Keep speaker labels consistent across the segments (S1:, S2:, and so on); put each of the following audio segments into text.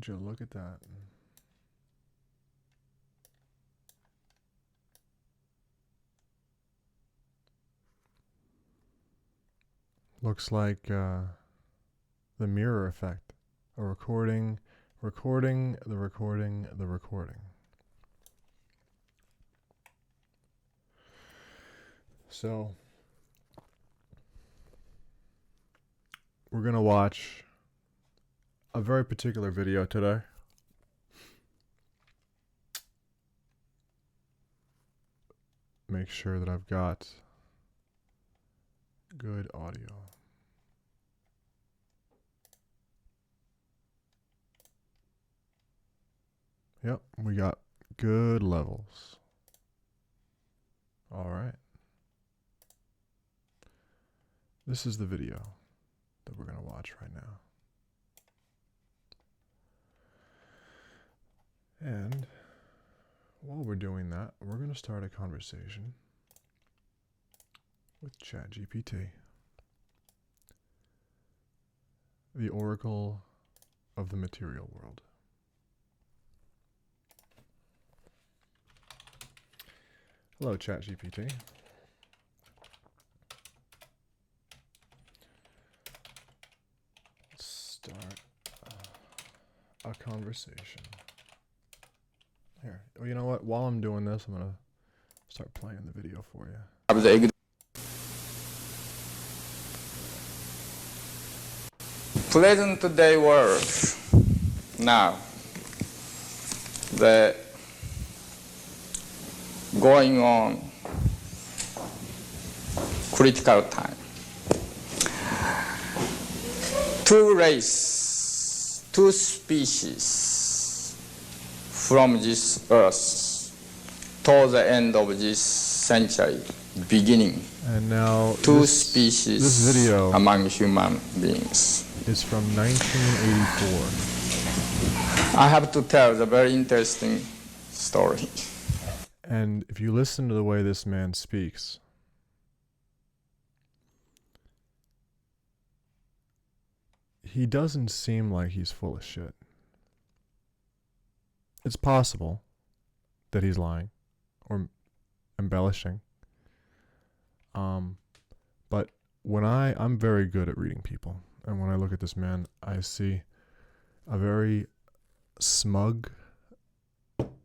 S1: Would you look at that? Looks like the mirror effect. A recording, the recording. So, we're going to watch a very particular video today. Make sure that I've got good audio. Yep, we got good levels. All right. This is the video that we're going to watch right now. And while we're doing that, we're going to start a conversation with ChatGPT, the oracle of the material world. Hello, ChatGPT. Let's start a conversation. Here, well, you know what? While I'm doing this, I'm going to start playing the video for you.
S2: Present day world, now, the going on critical time. Two races, two species from this earth toward the end of this century, beginning.
S1: And now
S2: two species
S1: this video
S2: among human beings.
S1: Is from 1984.
S2: I have to tell a very interesting story.
S1: And if you listen to the way this man speaks, he doesn't seem like he's full of shit. It's possible that he's lying or embellishing. But when I'm very good at reading people. And when I look at this man, I see a very smug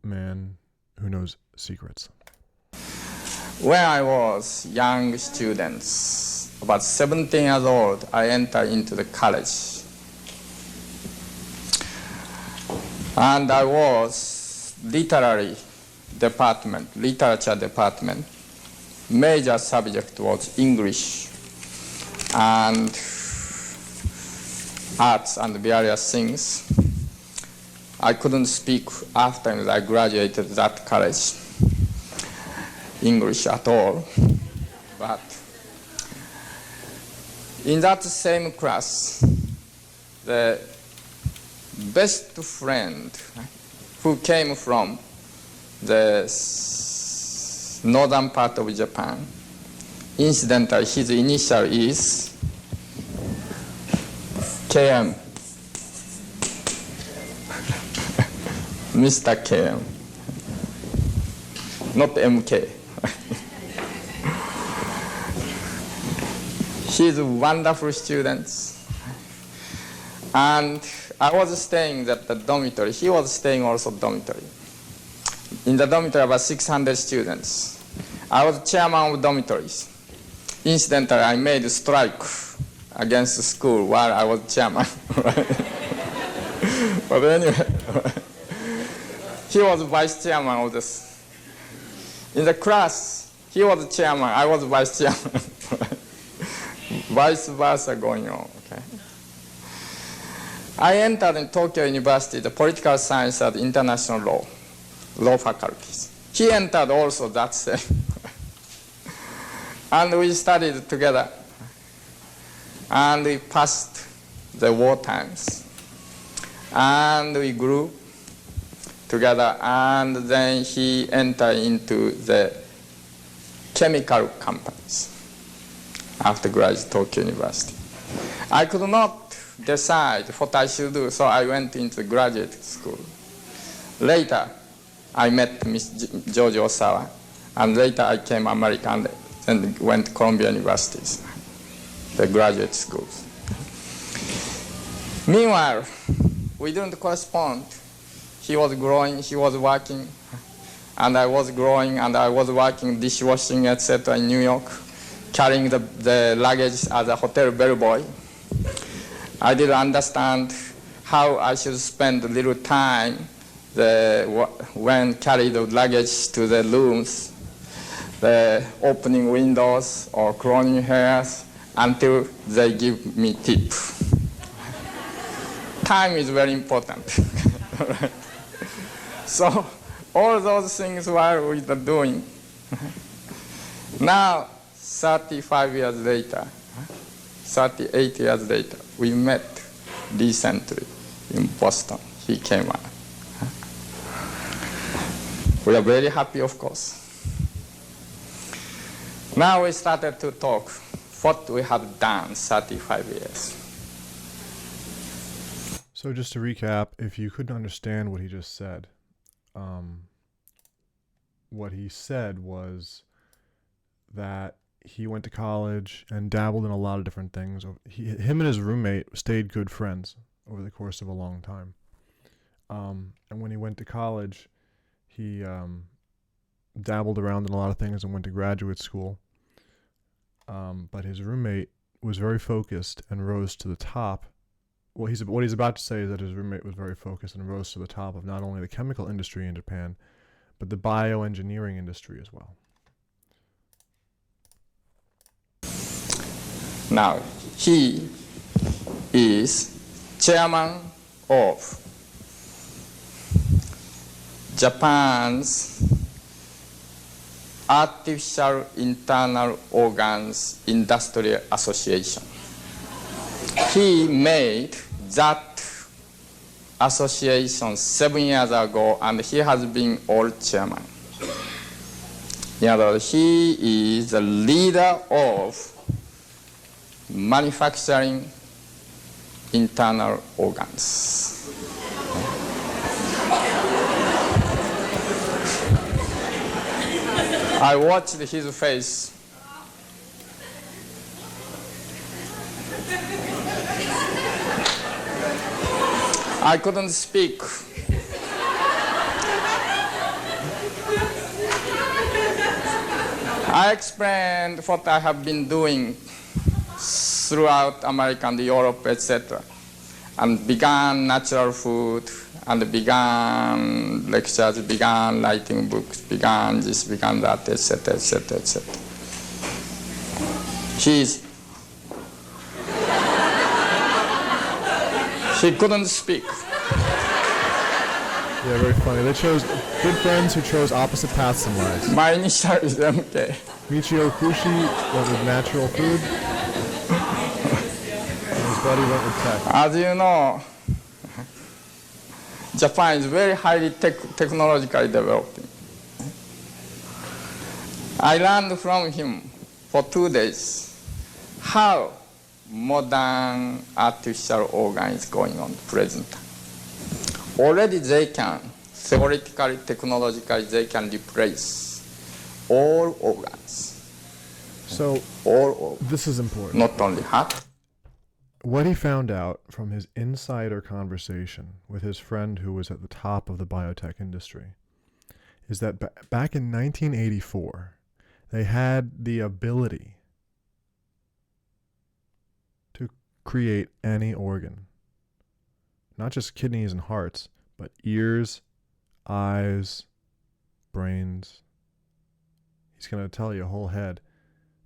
S1: man who knows secrets.
S2: When I was young student, about 17 years old, I entered into the college. And I was literature department. Major subject was English and arts and various things. I couldn't speak after I graduated that college English at all. But in that same class, the best friend who came from the northern part of Japan, incidentally, his initial is KM. Mr. KM. Not MK. He's a wonderful student. And I was staying at the dormitory. He was staying also dormitory. In the dormitory, about 600 students. I was chairman of dormitories. Incidentally, I made a strike against the school while I was chairman. But anyway, he was vice chairman of this. In the class, he was chairman, I was vice chairman. Vice versa going on, okay? I entered in Tokyo University, the political science and international law faculties. He entered also that same. And we studied together. And we passed the war times. And we grew together. And then he entered into the chemical companies after graduating Tokyo University. I could not decide what I should do, so I went into graduate school. Later, I met Miss George Osawa, and later I came American and went to Columbia Universities, the graduate schools. Meanwhile, we didn't correspond. He was growing, he was working, and I was growing, and I was working dishwashing, etc. in New York, carrying the luggage as a hotel bellboy. I didn't understand how I should spend a little time when carry the luggage to the rooms, the opening windows or cloning hairs until they give me tip. Time is very important. So all those things while we were doing. Now, 35 years later, 38 years later, we met recently in Boston. He came out. We are very happy, of course. Now we started to talk what we have done 35 years.
S1: So just to recap, if you couldn't understand what he just said, what he said was that he went to college and dabbled in a lot of different things. Him and his roommate stayed good friends over the course of a long time. And when he went to college, he dabbled around in a lot of things and went to graduate school. But his roommate was very focused and rose to the top. What he's about to say is that his roommate was very focused and rose to the top of not only the chemical industry in Japan, but the bioengineering industry as well.
S2: Now, he is chairman of Japan's Artificial Internal Organs Industrial Association. He made that association 7 years ago, and he has been old chairman. In other words, he is the leader of manufacturing internal organs. I watched his face. I couldn't speak. I explained what I have been doing throughout America and Europe, etc., and began natural food, and began lectures, began writing books, began this, began that, etc., etc., etc. She couldn't speak.
S1: Yeah, very funny. They chose good friends who chose opposite paths in life.
S2: My initial is MK.
S1: Michio Kushi went with natural food, and his buddy went with tech.
S2: As you know, Japan is very highly technologically developing. I learned from him for 2 days how modern artificial organ is going on present. Already they can, theoretically, technologically, they can replace all organs.
S1: So
S2: all organs.
S1: This is important.
S2: Not only heart.
S1: What he found out from his insider conversation with his friend who was at the top of the biotech industry is that back in 1984, they had the ability to create any organ. Not just kidneys and hearts, but ears, eyes, brains. He's going to tell you a whole head.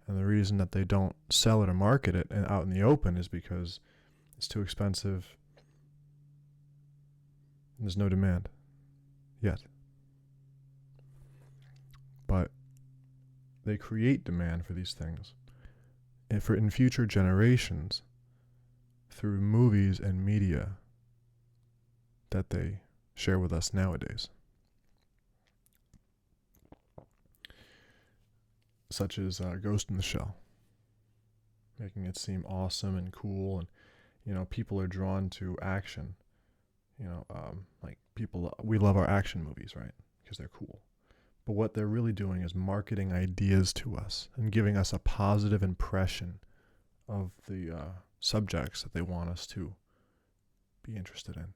S1: And the reason that they don't sell it or market it out in the open is because it's too expensive. There's no demand yet. But they create demand for these things and in future generations through movies and media that they share with us nowadays. Such as Ghost in the Shell, making it seem awesome and cool. And people are drawn to action. Like people, we love our action movies, right? Because they're cool. But what they're really doing is marketing ideas to us and giving us a positive impression of the subjects that they want us to be interested in.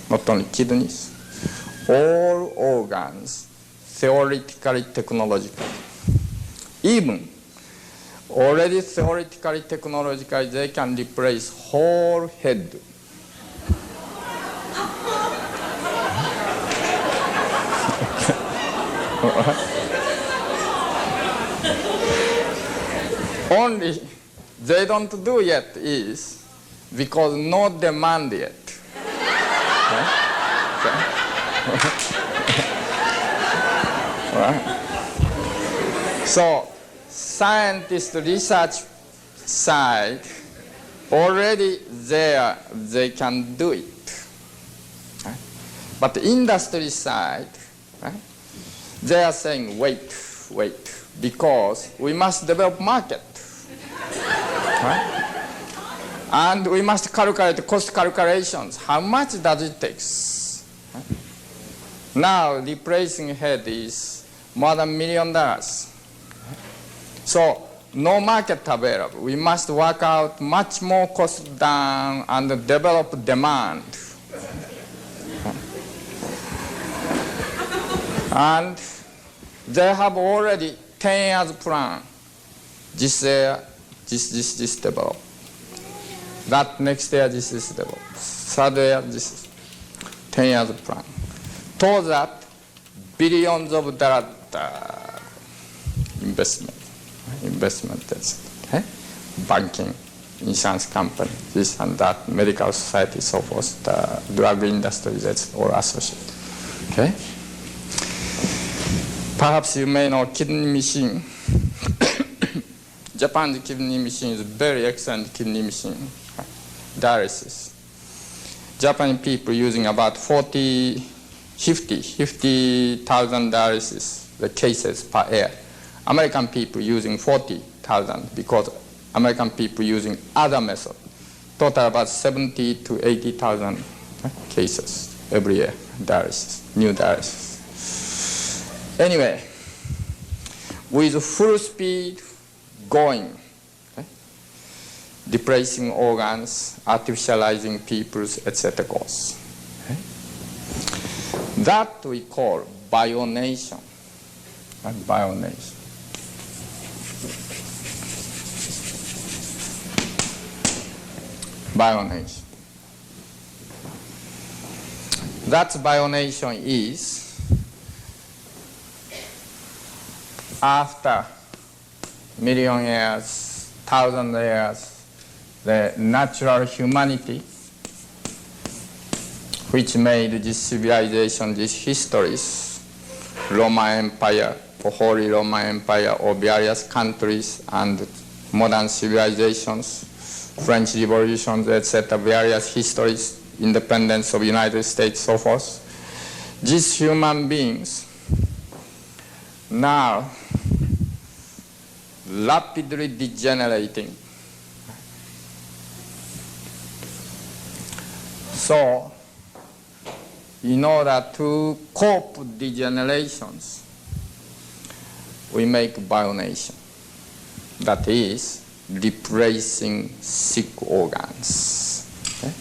S2: Not only kidneys, all organs, theoretically, technologically. Even already theoretically, technologically, they can replace whole head. Only they don't do yet is because no demand yet. Right? So scientist research side already there they can do it. Right? But the industry side, right? They are saying wait, because we must develop market. Right? And we must calculate cost calculations. How much does it take? Right? Now replacing head is more than $1 million. So no market available. We must work out much more cost down and develop demand. And they have already 10 years plan. This year, this develop. That next year, this is developed. Third year, this is 10 years plan. Towards that, billions of dollars investment, okay? Banking, insurance company, this and that, medical society, so forth, the drug industry, that's all associated. Okay? Perhaps you may know kidney machine. Japan's kidney machine is a very excellent kidney machine. Dialysis. Japanese people using about 50,000 dialysis the cases per year. American people using 40,000 because American people using other method. Total about 70 to 80,000 cases every year, dialysis, new dialysis. Anyway, with full speed going, okay? Replacing organs, artificializing peoples, etc. goes. Okay? That we call bionation. Right? Bionation. Bionation. That bionation is after million years, 1,000 years, the natural humanity which made this civilization, these histories, Roman Empire, or Holy Roman Empire, or various countries and modern civilizations, French revolutions, etc., various histories, independence of United States, so forth. These human beings now rapidly degenerating. So, in order to cope with degenerations, we make bionation. That is, replacing sick organs. Okay?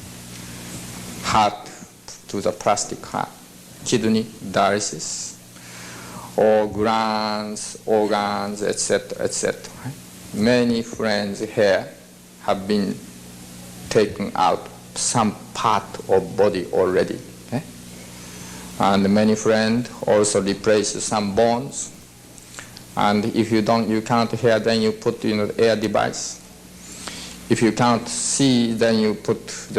S2: Heart to the plastic heart, kidney dialysis, or glands, organs, etc., etc. Many friends here have been taken out some part of body already. Okay? And many friends also replace some bones. And if you can't hear, then you put the air device. If you can't see, then you put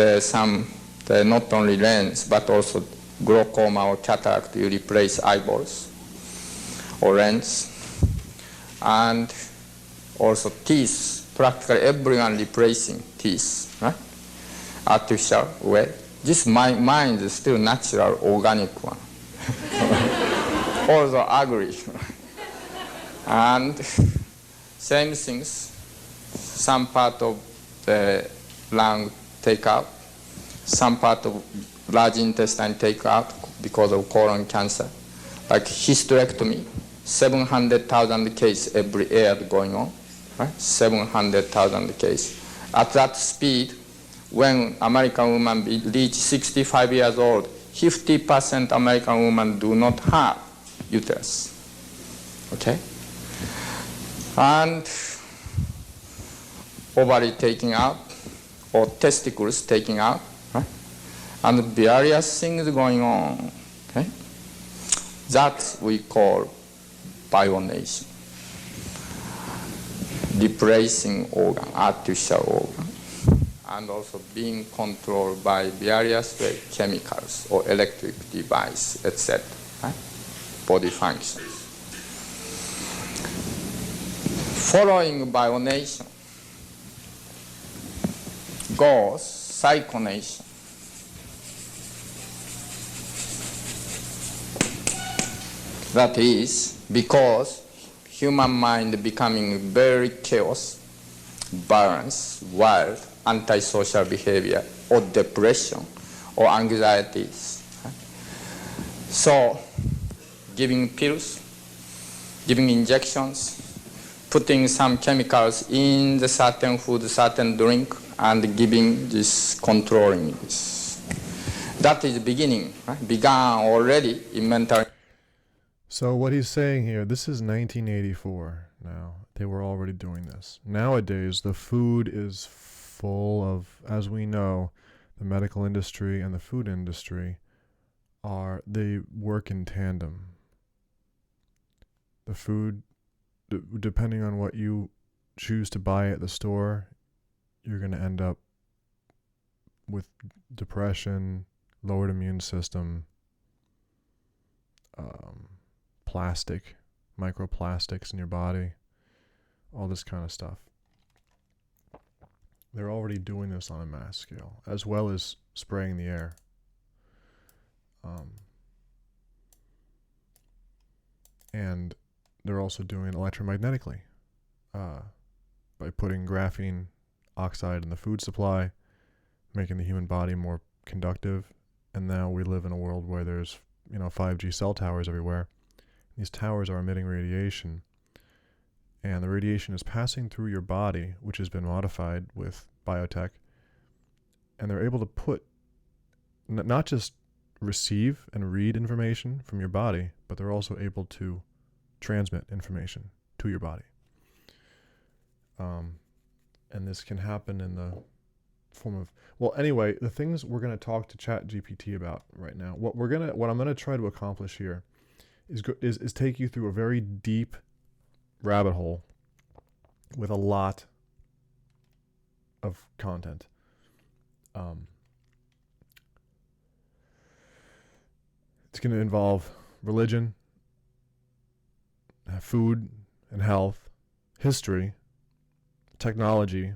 S2: not only lens, but also glaucoma or cataract, you replace eyeballs or lens. And also teeth, practically everyone replacing teeth, right? Artificial way. This mine is still natural, organic one. Also ugly. And same things. Some part of the lung take out, some part of large intestine take out because of colon cancer. Like hysterectomy, 700,000 cases every year going on, right? 700,000 cases. At that speed, when American women reach 65 years old, 50% American women do not have uterus, okay? And ovary taking out, or testicles taking out, right? And various things going on, okay? That we call bionation. Replacing organ, artificial organ, and also being controlled by various chemicals or electric device, etc. Right? Body functions. Following bionation goes psychonation. That is because human mind becoming very chaos, balance, wild, antisocial behavior, or depression, or anxieties. So, giving pills, giving injections, putting some chemicals in the certain food, certain drink, and giving this, controlling this. That is the beginning, right? Began already in mental.
S1: So what he's saying here, this is 1984 now. They were already doing this. Nowadays, the food is full of, as we know, the medical industry and the food industry they work in tandem. The food, depending on what you choose to buy at the store, you're going to end up with depression, lowered immune system, plastic, microplastics in your body, all this kind of stuff. They're already doing this on a mass scale, as well as spraying the air. And they're also doing it electromagnetically by putting graphene oxide in the food supply, making the human body more conductive. And now we live in a world where there's 5G cell towers everywhere. These towers are emitting radiation, and the radiation is passing through your body, which has been modified with biotech, and they're able to put, not just receive and read information from your body, but they're also able to transmit information to your body. And this can happen in the form of, well, anyway, the things we're going to talk to ChatGPT about right now, what I'm going to try to accomplish here is take you through a very deep rabbit hole with a lot of content. It's going to involve religion, food and health, history, technology,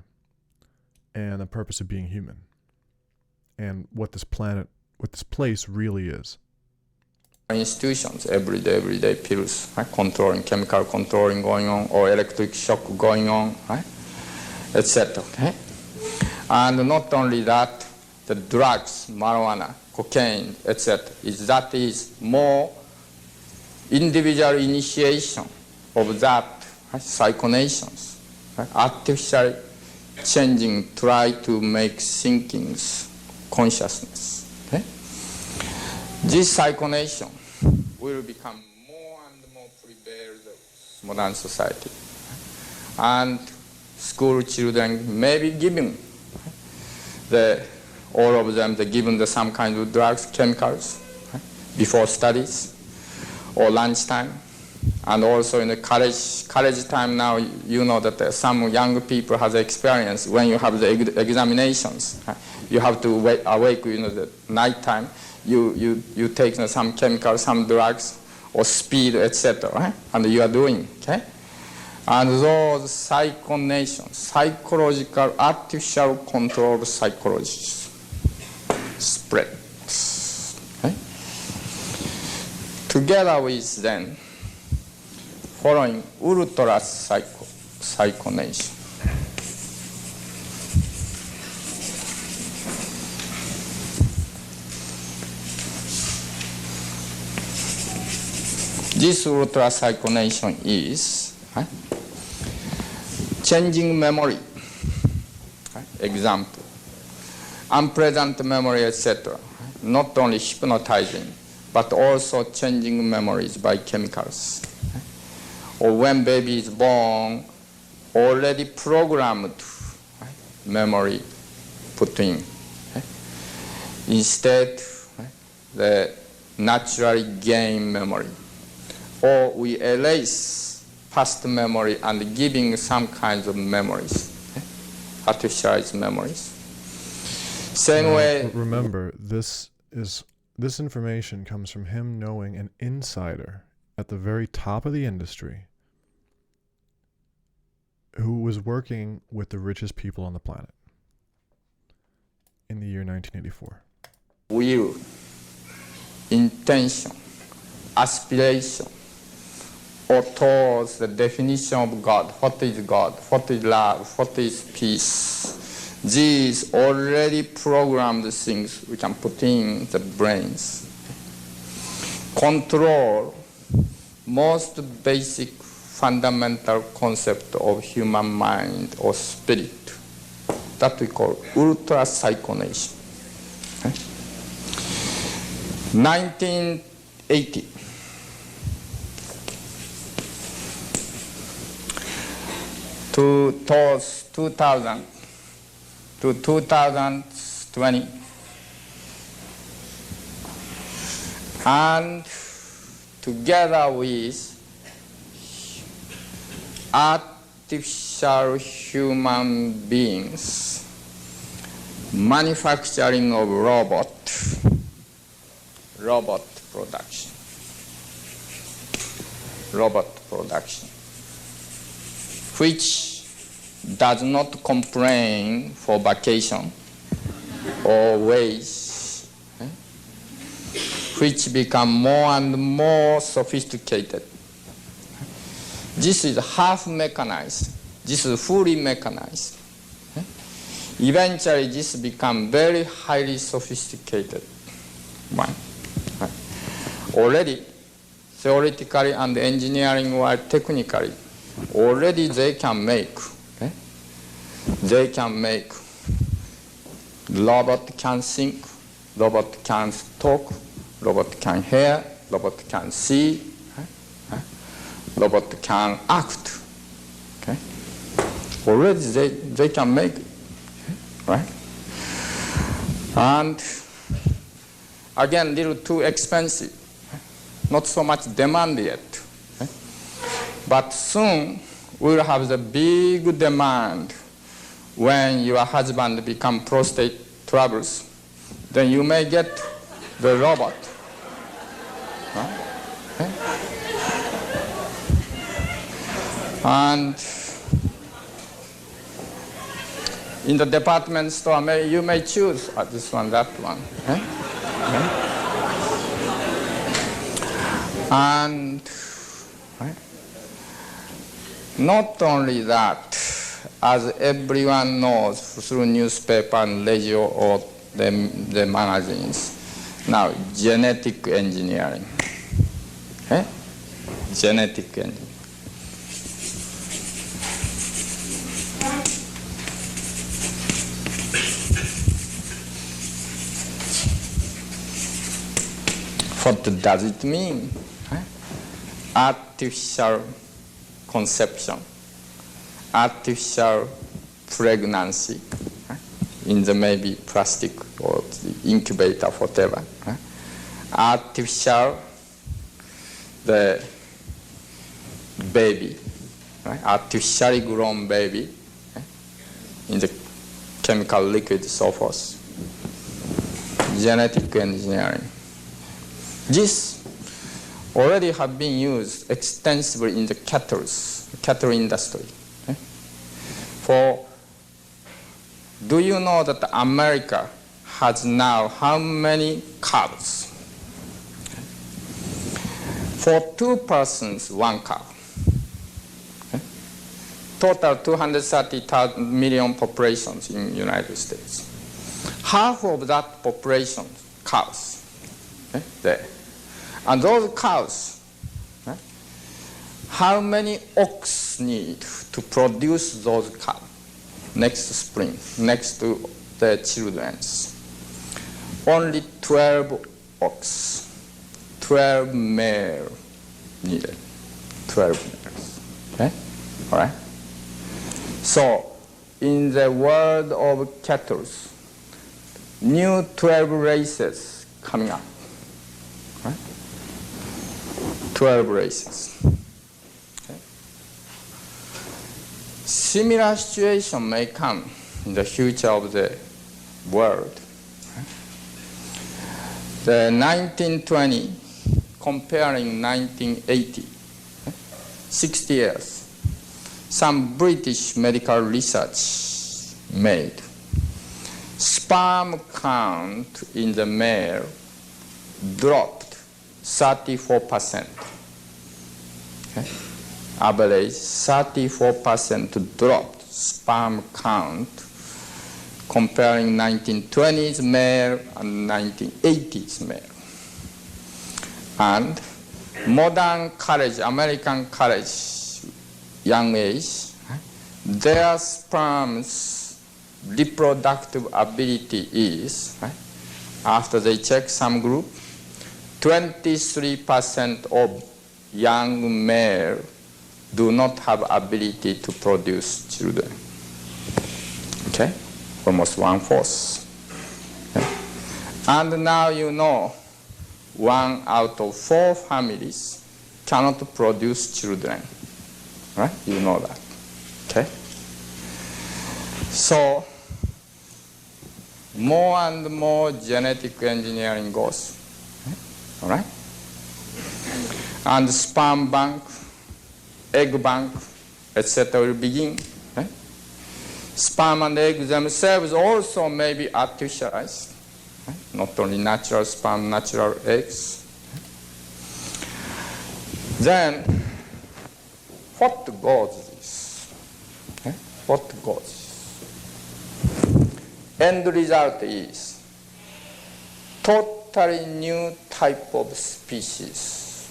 S1: and the purpose of being human, and what this place really is.
S2: Institutions, everyday pills, right? Controlling, chemical controlling going on, or electric shock going on, right? Etc. Okay? And not only that, the drugs, marijuana, cocaine, etc. That is more individual initiation of that, right? Psychonations, right? Artificially changing, try to make thinkings, consciousness. Okay? This psychonation will become more and more prevalent in modern society. And school children may be given, all of them, they're given some kind of drugs, chemicals, right, before studies or lunchtime. And also in the college time now, you know that some young people have the experience when you have the examinations. Right? You have to awake the night time. You take some chemicals, some drugs, or speed, etc. Right? And you are doing, okay? And those psychonations, psychological, artificial controlled psychologies spread. Okay? Together with then following ultra psycho, psychonation. This ultra psychonation is changing memory. Example, unpleasant memory, etc. Not only hypnotizing, but also changing memories by chemicals. Or when baby is born, already programmed memory put in. Instead, the naturally gain memory. Or we erase past memory and giving some kinds of memories, artificialized memories. Same way.
S1: Remember, this information comes from him knowing an insider at the very top of the industry who was working with the richest people on the planet in the year 1984.
S2: Will, intention, aspiration, or towards the definition of God. What is God? What is love? What is peace? These already programmed things we can put in the brains. Control most basic fundamental concept of human mind or spirit that we call ultra psychonation. 1980. Towards 2000 to 2020, and together with artificial human beings, manufacturing of robot production, which does not complain for vacation or wage, which become more and more sophisticated. This is half mechanized. This is fully mechanized. Eventually, this becomes very highly sophisticated one. Already, theoretically and engineering or technically, already they can make. Robot can think, robot can talk, robot can hear, robot can see, robot can act. Okay? Already they can make it, right? And again, little too expensive, not so much demand yet. But soon we'll have the big demand. When your husband become prostate troubles, then you may get the robot. And in the department store, you may choose this one, that one. And not only that, as everyone knows through newspaper and radio or the magazines, now genetic engineering. Genetic engineering. What does it mean? Artificial conception, artificial pregnancy, in the maybe plastic or the incubator, whatever. Artificial, the baby, artificially grown baby, in the chemical liquid, so forth. Genetic engineering. This already have been used extensively in the cattle industry. Do you know that America has now how many cows? For 2 persons, 1 cow. total 230 million populations in United States. Half of that population, cows, there. And those cows, how many ox need to produce those cows next spring, next to their children's? Only 12 ox, 12 male needed, 12 males, okay? All right? So, in the world of cattle, new 12 races coming up, right? 12 races. Okay? Similar situation may come in the future of the world. The 1920 comparing 1980, 60 years. Some British medical research made. Sperm count in the male dropped 34%. Okay? Average 34% dropped sperm count comparing 1920s male and 1980s male. And modern college, American college, young age, their sperm's reproductive ability is, after they check some group, 23% of young male do not have ability to produce children. Okay? Almost 1/4. Okay? And now you know 1 out of 4 families cannot produce children. Right? You know that. Okay? So, more and more genetic engineering goes. Okay? All right? And sperm bank, egg bank, etc. will begin. Okay? Sperm and egg themselves also may be artificialized. Okay? Not only natural sperm, natural eggs. Okay? Then, what goes is? Okay? What goes? End result is totally new type of species.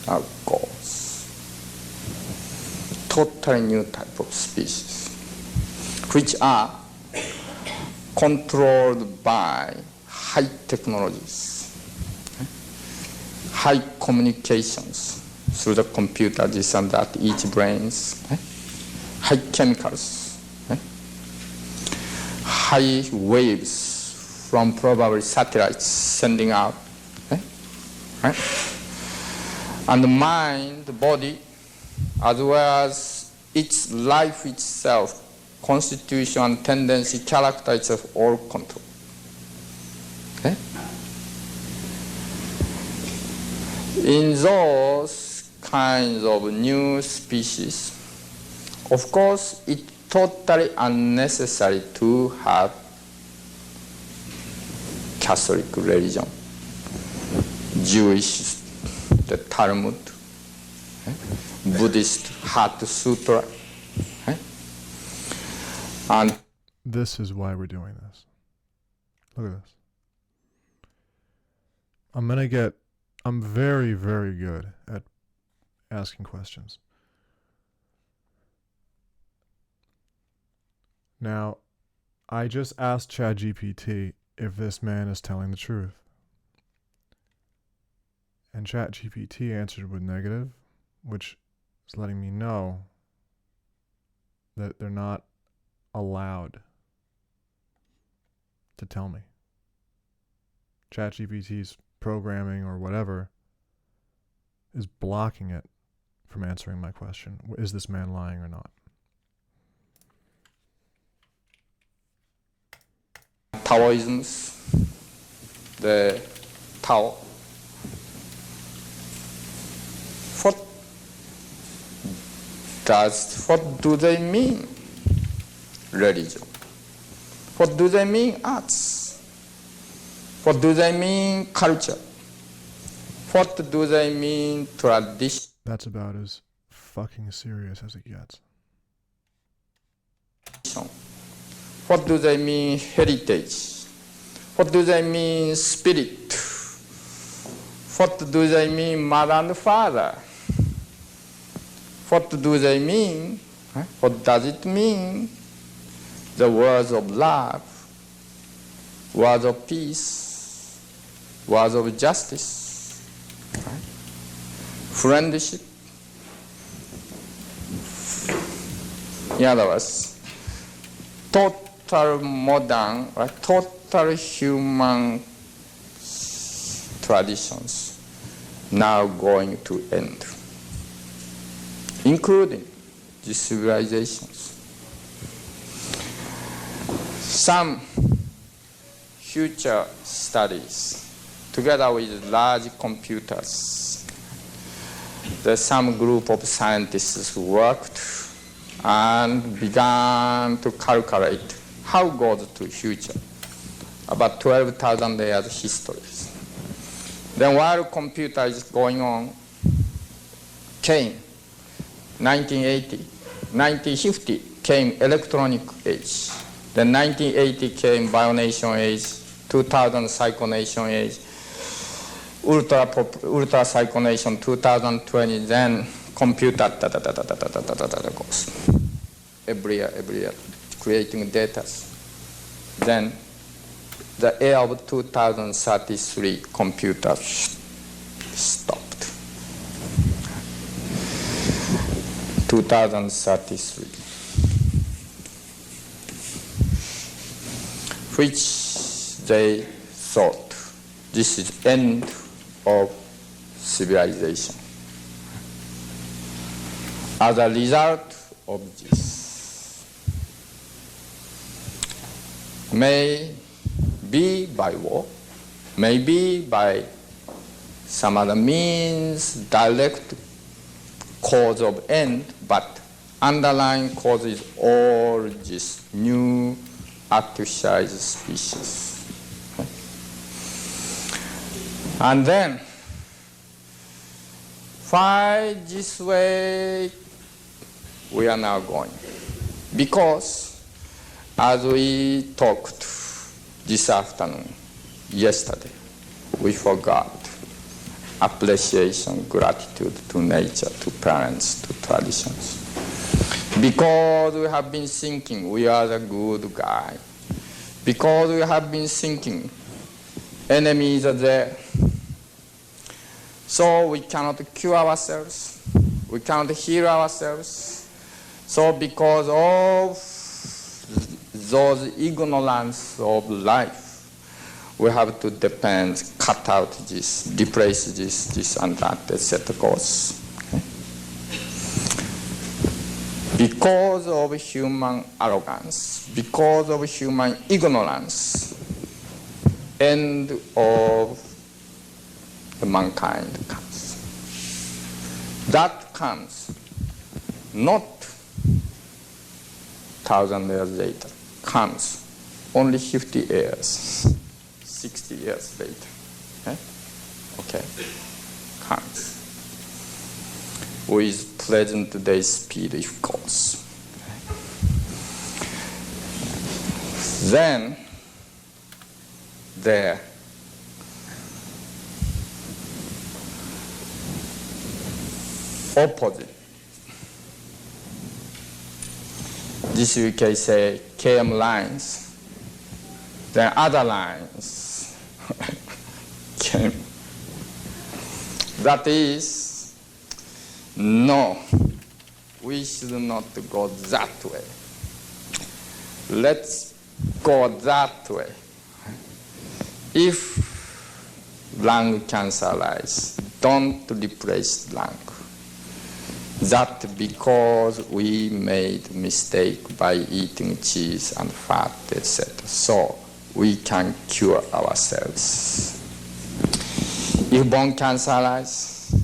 S2: Now goes. Totally new type of species, which are controlled by high technologies, high communications through the computer, this and that, each brains, high chemicals, high waves from probably satellites sending out, right? And the mind, the body, as well as its life itself, constitution, tendency, character itself, all control. Okay? In those kinds of new species, of course, it's totally unnecessary to have Catholic religion, Jewish, the Talmud, Buddhist Heart Sutra, and
S1: this is why we're doing this. Look at this. I'm very, very good at asking questions. Now, I just asked ChatGPT if this man is telling the truth. And ChatGPT answered with negative, which is letting me know that they're not allowed to tell me. ChatGPT's programming or whatever is blocking it from answering my question. Is this man lying or not?
S2: Taoisms, the Tao. What do they mean? Religion. What do they mean? Arts. What do they mean? Culture. What do they mean? Tradition.
S1: That's about as fucking serious as it gets.
S2: What do they mean heritage? What do they mean spirit? What do they mean mother and father? What do they mean? What does it mean? The words of love, words of peace, words of justice, friendship. In other words, total modern, total human traditions now going to end, including the civilizations. Some future studies, together with large computers, there's some group of scientists who worked and began to calculate how goes to future, about 12,000 years history. Then while computer is going on, came 1980, 1950 came electronic age. Then 1980 came bionation age, 2000 cyclonation age, ultra cyclonation 2020, then computer goes every year, creating data. Then the year of 2033, computer stopped. 2033, which they thought this is end of civilization. As a result of this, may be by war, maybe by some other means, direct cause of end, but underlying cause is all this new artificial species. And then, why this way we are now going? Because as we talked this afternoon, yesterday, we forgot appreciation, gratitude to nature, to parents, to traditions. Because we have been thinking we are the good guy. Because we have been thinking enemies are there. So we cannot cure ourselves. We cannot heal ourselves. So because of those ignorance of life, we have to depend, cut out this, replace this and that, etc. goes. Okay? Because of human arrogance, because of human ignorance, end of the mankind comes. That comes not 1,000 years later, comes only 50 years. 60 years later. Okay? Comes. With present day speed, of course. Then, there, opposite. This we can say KM lines. Then other lines came. That is, no, we should not go that way. Let's go that way. If lung cancer arises, don't replace lung. That because we made mistake by eating cheese and fat, etc. So we can cure ourselves. If bone cancer arises,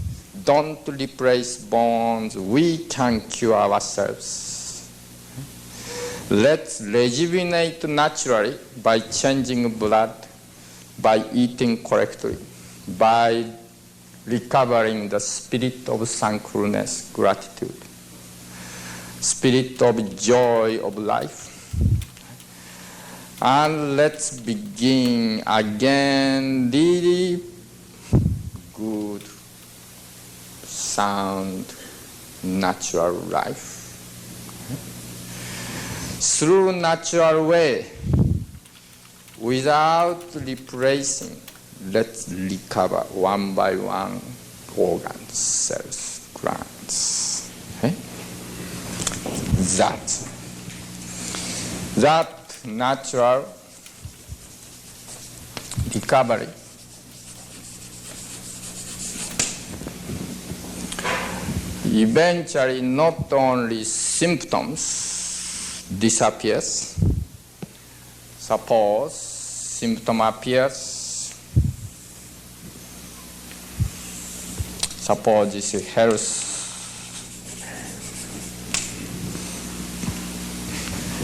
S2: don't replace bones. We can cure ourselves. Let's rejuvenate naturally by changing blood, by eating correctly, by recovering the spirit of thankfulness, gratitude, spirit of joy of life. And let's begin again really good, sound, natural life. Through natural way, without replacing, let's recover one by one organs, cells, glands. Okay? That natural recovery eventually not only symptoms disappears. Suppose symptom appears. Suppose this is health.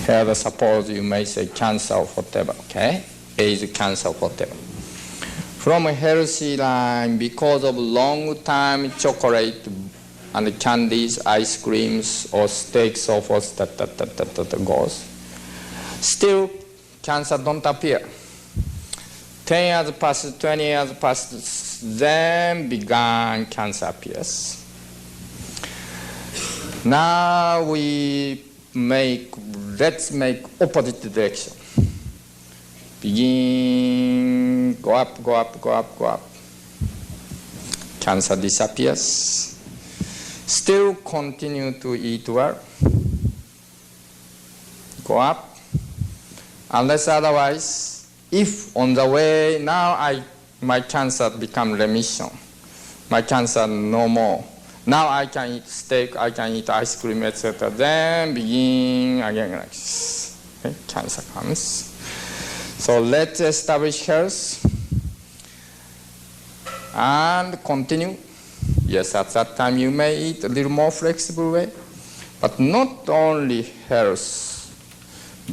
S2: Here, suppose you may say cancer or whatever, okay? AIDS, cancer or whatever. From a healthy line, because of long time chocolate and candies, ice creams, or steaks, so forth, that goes. Still, cancer don't appear. 10 years passed, 20 years passed, then began cancer appears. Now let's make opposite direction. Begin, go up, go up, go up, go up. Cancer disappears. Still continue to eat well. Go up. Unless otherwise, if on the way now my cancer become remission, my cancer no more. Now I can eat steak, I can eat ice cream, etc. Then begin again like this. Okay? Cancer comes. So let's establish health and continue. Yes, at that time you may eat a little more flexible way, but not only health,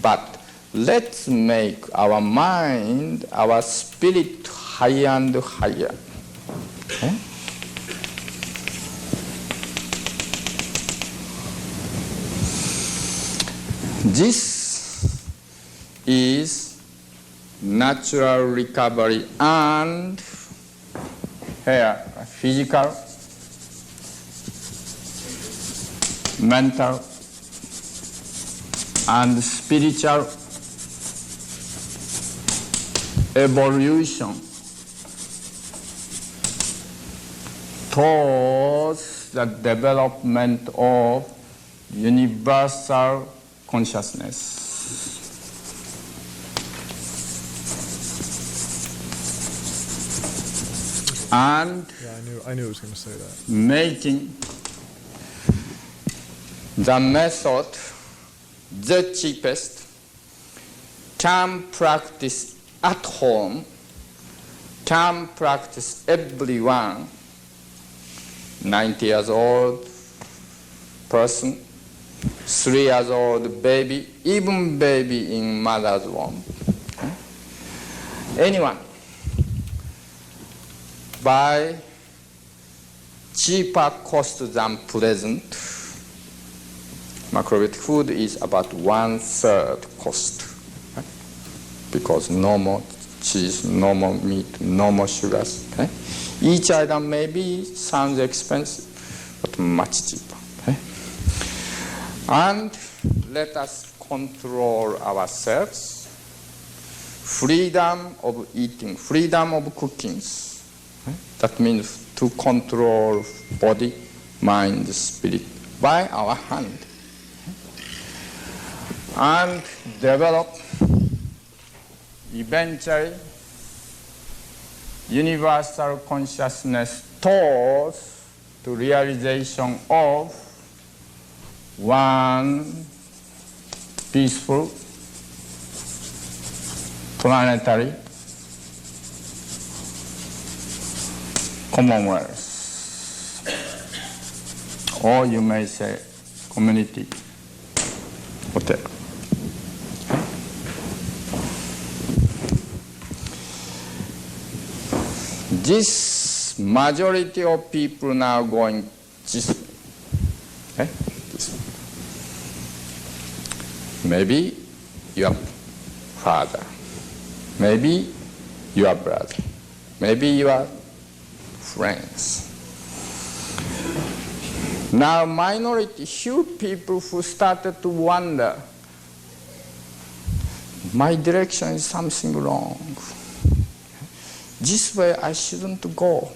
S2: but let's make our mind, our spirit higher and higher. Okay? This is natural recovery and here physical, mental, and spiritual evolution towards the development of universal consciousness. And
S1: I knew it was going to say that.
S2: Making the method the cheapest, can practice at home, can practice everyone, 90 years old person, 3 years old baby, even baby in mother's womb. Anyone, by cheaper cost than present, macrobiotic food is about 1/3 cost, right? Because no more cheese, no more meat, no more sugars. Okay? Each item maybe sounds expensive, but much cheaper. Okay? And let us control ourselves. Freedom of eating, freedom of cooking. Okay? That means to control body, mind, spirit by our hand. And develop eventually universal consciousness towards the realization of one peaceful planetary commonwealth, or you may say community, whatever. This this majority of people now going this way. Okay? This way. Maybe your father, maybe your brother, maybe your friends. Now minority, few people who started to wonder, my direction is something wrong. This way I shouldn't go.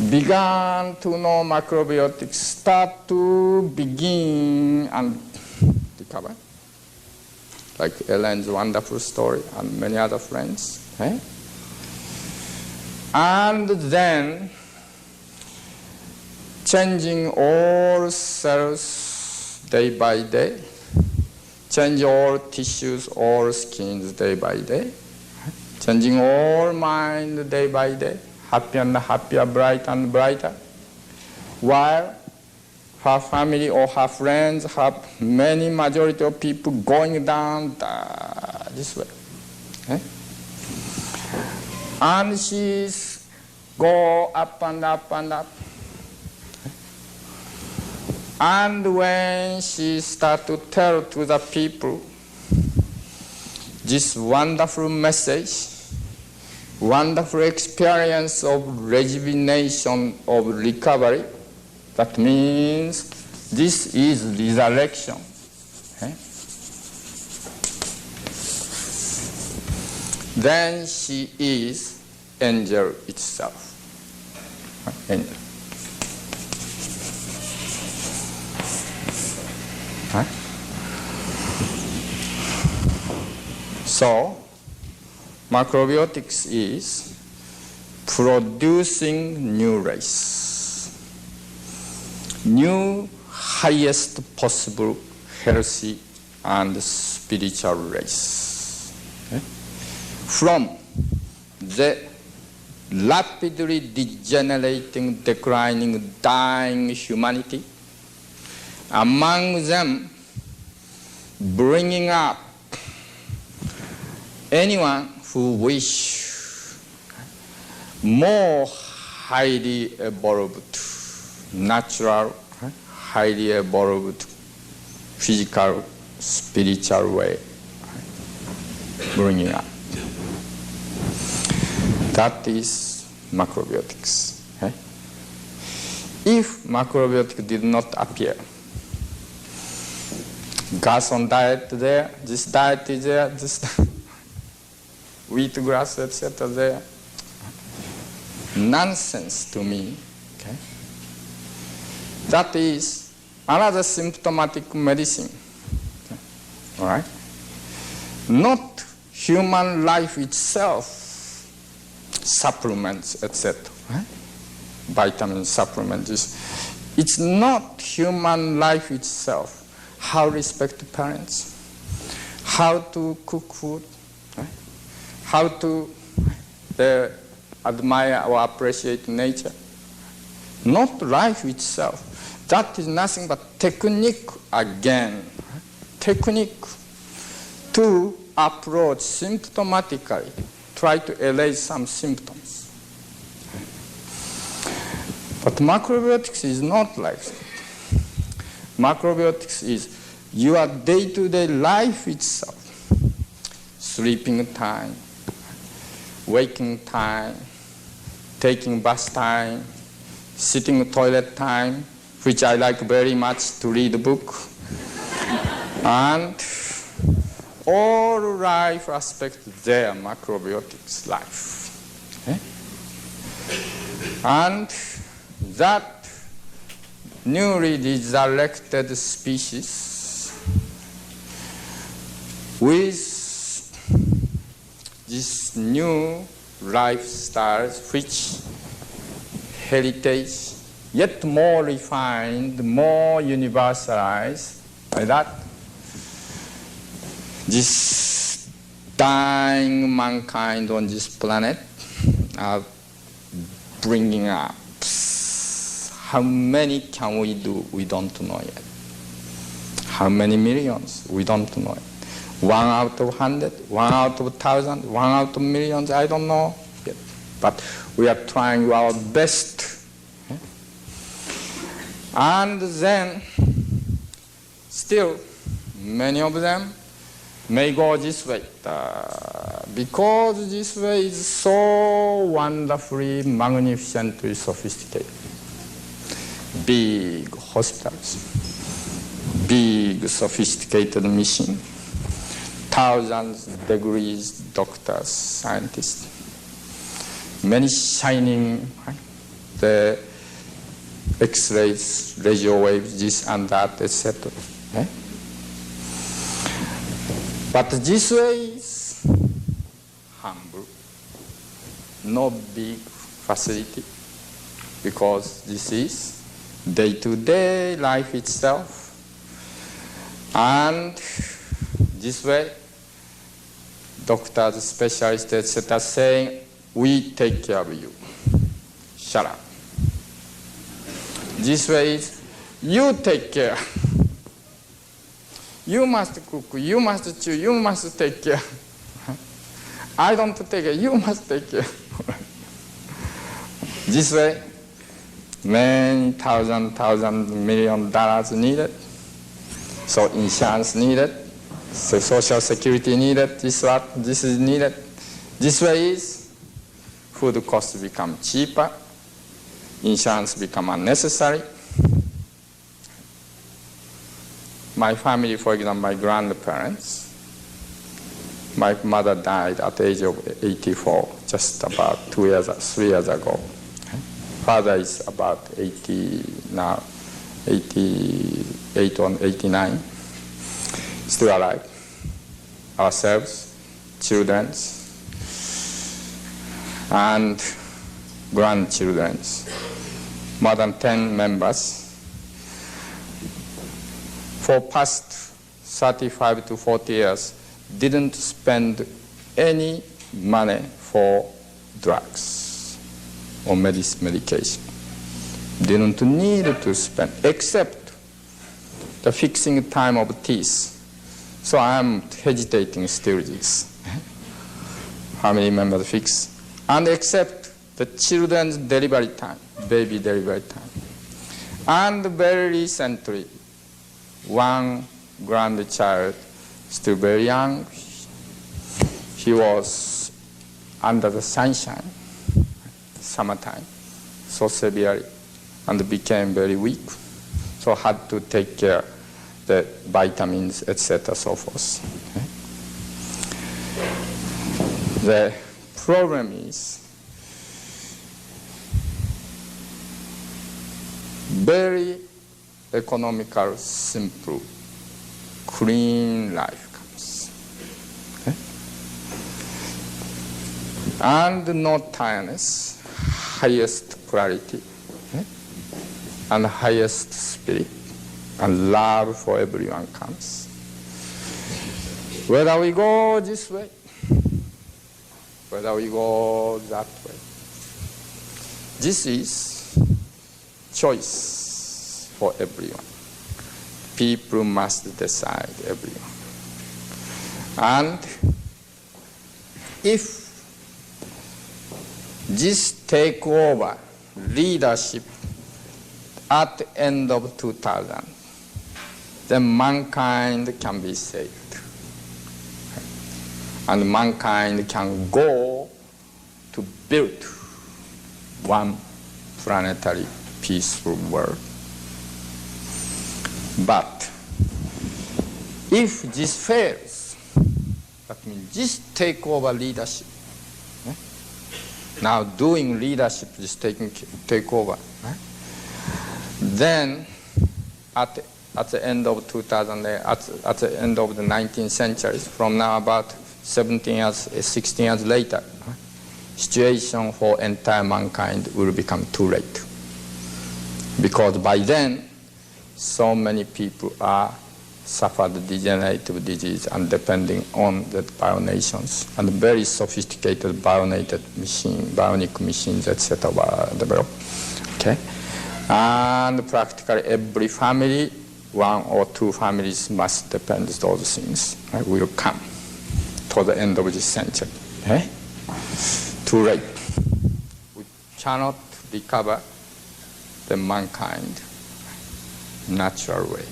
S2: Began to know macrobiotics, start to begin and recover. Like Ellen's wonderful story and many other friends. Okay? And then changing all cells day by day, change all tissues, all skins day by day, changing all mind day by day, happier and happier, brighter and brighter, while her family or her friends have many majority of people going down this way. Okay? And she's go up and up and up. And when she started to tell to the people this wonderful message, wonderful experience of rejuvenation, of recovery, that means this is resurrection. Okay? Then she is angel itself. Angel. Huh? So, macrobiotics is producing new race, new highest possible healthy and spiritual race. Okay? From the rapidly degenerating, declining, dying humanity, among them bringing up anyone who wish more highly evolved, natural, highly evolved, physical, spiritual way, bringing up. That is macrobiotics. Okay? If macrobiotics did not appear, Garson diet there, this diet is there, this wheatgrass, etc. there. Nonsense to me. Okay? That is another symptomatic medicine. Okay? All right? Not human life itself, supplements, etc. Right? Vitamin supplements. It's not human life itself. How to respect parents, how to cook food, right? How to admire or appreciate nature. Not life itself. That is nothing but technique again. Right? Technique to approach symptomatically, try to allay some symptoms. But macrobiotics is not like that. Macrobiotics is your day-to-day life itself. Sleeping time, waking time, taking bath time, sitting toilet time, which I like very much to read a book, and all life aspects there, macrobiotics life. Okay? And that newly resurrected species with this new lifestyles, which heritage, yet more refined, more universalized, like that, this dying mankind on this planet are bringing up. How many can we do? We don't know yet. How many millions? We don't know yet. 1 out of 100, 1 out of 1,000, 1 out of millions, I don't know yet. But We are trying our best. And then, still, many of them may go this way. Because this way is so wonderfully, magnificently sophisticated. Big hospitals, big sophisticated machine, thousands of degrees, doctors, scientists, many shining, right? The X-rays, radio waves, this and that, etc. Okay? But this way is humble, no big facility, because this is day-to-day life itself. And this way, doctors, specialists, etc., saying, we take care of you. Shut up. This way is, you take care. You must cook, you must chew, you must take care. I don't take care, you must take care. This way, many $1,000, $1,000,000 needed. So insurance needed, so social security needed, this is needed. This way is, food costs become cheaper, insurance become unnecessary. My family, for example, my grandparents, my mother died at the age of 84, just about 3 years ago. Father is about 80 now, 88 or 89, still alive. Ourselves, children, and grandchildren, more than 10 members. For past 35 to 40 years, didn't spend any money for drugs or medication. Didn't need to spend, except the fixing time of teeth. So I'm hesitating still this. Family members fix. And except the children's delivery time, baby delivery time. And very recently, one grandchild, still very young, he was under the sunshine, summertime, so severely, and became very weak. So had to take care the vitamins, etc., so forth. Okay? The problem is very economical, simple, clean life comes. Okay? And no tiredness, highest quality, okay? And highest spirit, and love for everyone comes. Whether we go this way, whether we go that way, this is choice for everyone. People must decide, everyone. And if this takeover leadership at the end of 2000, then mankind can be saved. And mankind can go to build one planetary peaceful world. But if this fails, that means this takeover leadership, now doing leadership is take over, then at the end of 2000, at the end of the 19th century, from now about 16 years later, situation for entire mankind will become too late. Because by then, so many people are suffered degenerative disease and depending on the bionations, and very sophisticated bionic machines, etc. were developed. Okay? And practically every family, 1 or 2 families must depend on those things, will come to the end of this century. Okay? Too late. We cannot recover the mankind natural way.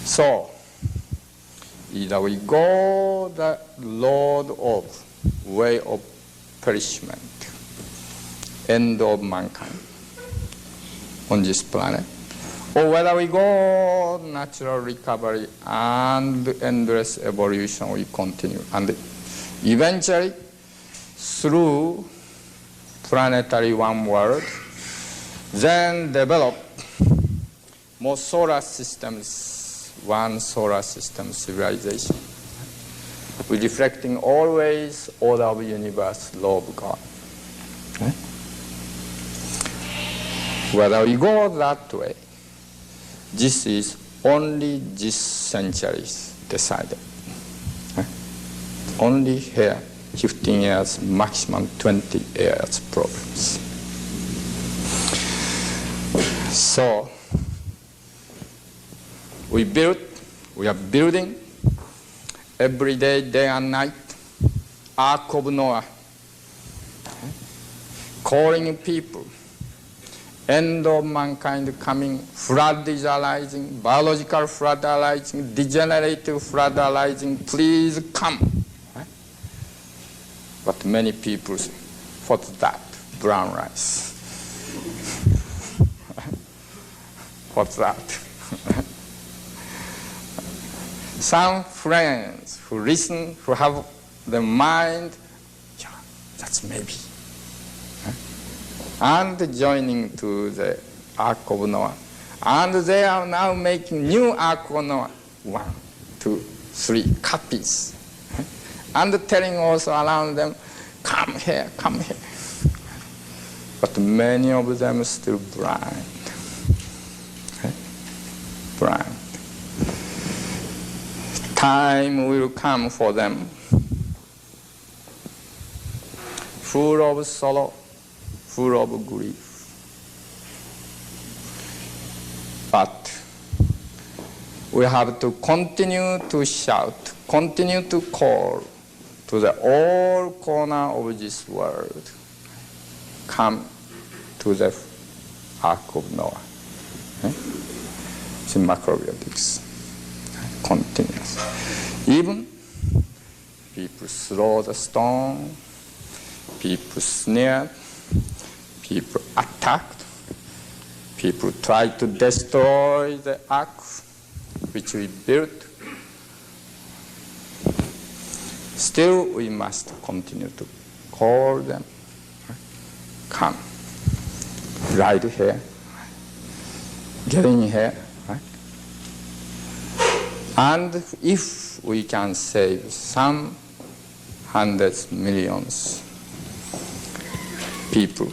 S2: So, either we go the road of way of perishment, end of mankind on this planet, or whether we go natural recovery and endless evolution, we continue. And eventually, through planetary one world, then develop more solar systems, one solar system civilization. We're reflecting always order of universe, law of God. Okay? Whether we go that way, this is only this century decided. Okay? Only here, 15 years, maximum 20 years problems. So, we are building every day, day and night, Ark of Noah, calling people, end of mankind coming, flood is arising, biological flood arising, degenerative flood arising, please come. But many people say, what's that? Brown rice. What's that? Some friends who listen, who have the mind, yeah, that's maybe. And joining to the Ark of Noah. And they are now making new Ark of Noah. 1, 2, 3 copies. And telling also around them, come here, come here. But many of them are still blind. Blind. Time will come for them, full of sorrow, full of grief. But we have to continue to shout, continue to call to the all corner of this world. Come to the Ark of Noah. It's in macrobiotics. Continuous. Even people throw the stone, people sneer, people attacked, people try to destroy the ark which we built. Still, we must continue to call them. Come, right here, get in here. And if we can save some hundreds, millions people,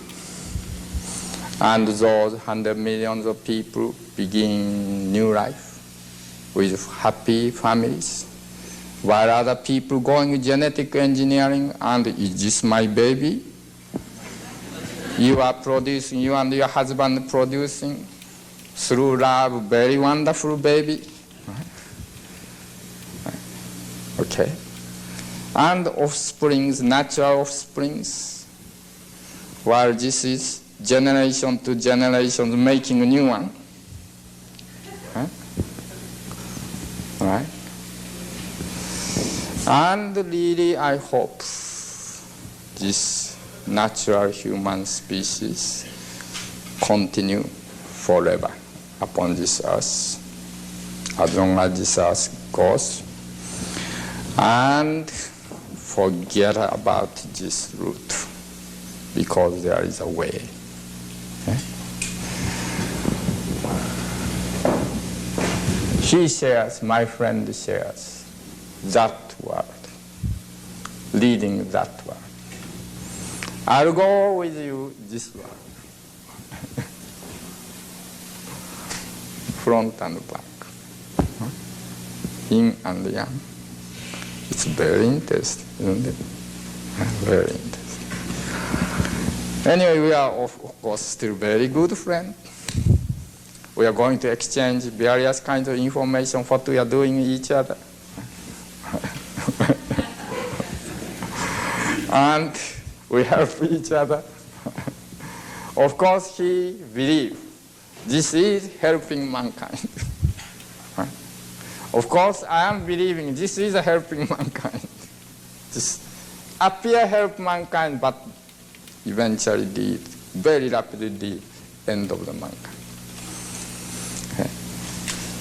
S2: and those 100 millions of people begin new life with happy families, while other people going genetic engineering, and is this my baby? You are producing, you and your husband producing through love, very wonderful baby. Okay. And offsprings, natural offsprings, while this is generation to generation making a new one. Right? And really I hope this natural human species continue forever upon this earth, as long as this earth goes. And forget about this route, because there is a way. Okay? He shares, my friend shares, that word, leading that word. I'll go with you this word, front and back, yin and yang. It's very interesting, isn't it? Very interesting. Anyway, we are of course still very good friends. We are going to exchange various kinds of information, what we are doing with each other. And We help each other. Of course, he believed this is helping mankind. Of course, I am believing this is helping mankind. This appear help mankind, but eventually lead, very rapidly lead, end of the mankind. Okay.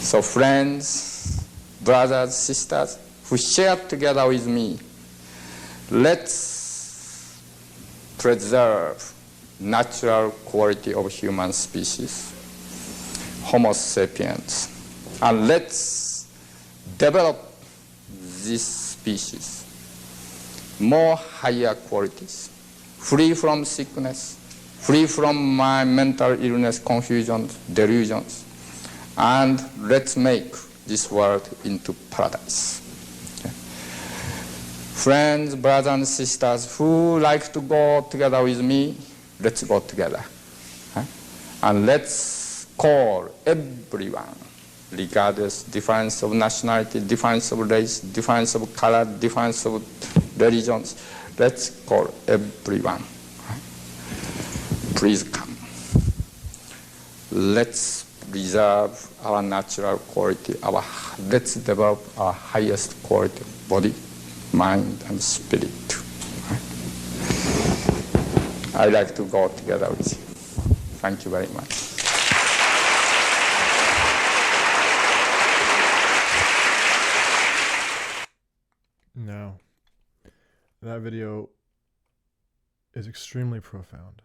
S2: So friends, brothers, sisters, who share together with me, let's preserve natural quality of human species, Homo sapiens, and let's develop this species more higher qualities, free from sickness, free from my mental illness, confusions, delusions, and let's make this world into paradise. Okay. Friends, brothers and sisters who like to go together with me, let's go together. Okay. And let's call everyone, regardless difference of nationality, difference of race, difference of color, difference of religions, let's call everyone. Please come. Let's preserve our natural quality, let's develop our highest quality of body, mind, and spirit. I'd like to go together with you. Thank you very much.
S1: Now, that video is extremely profound.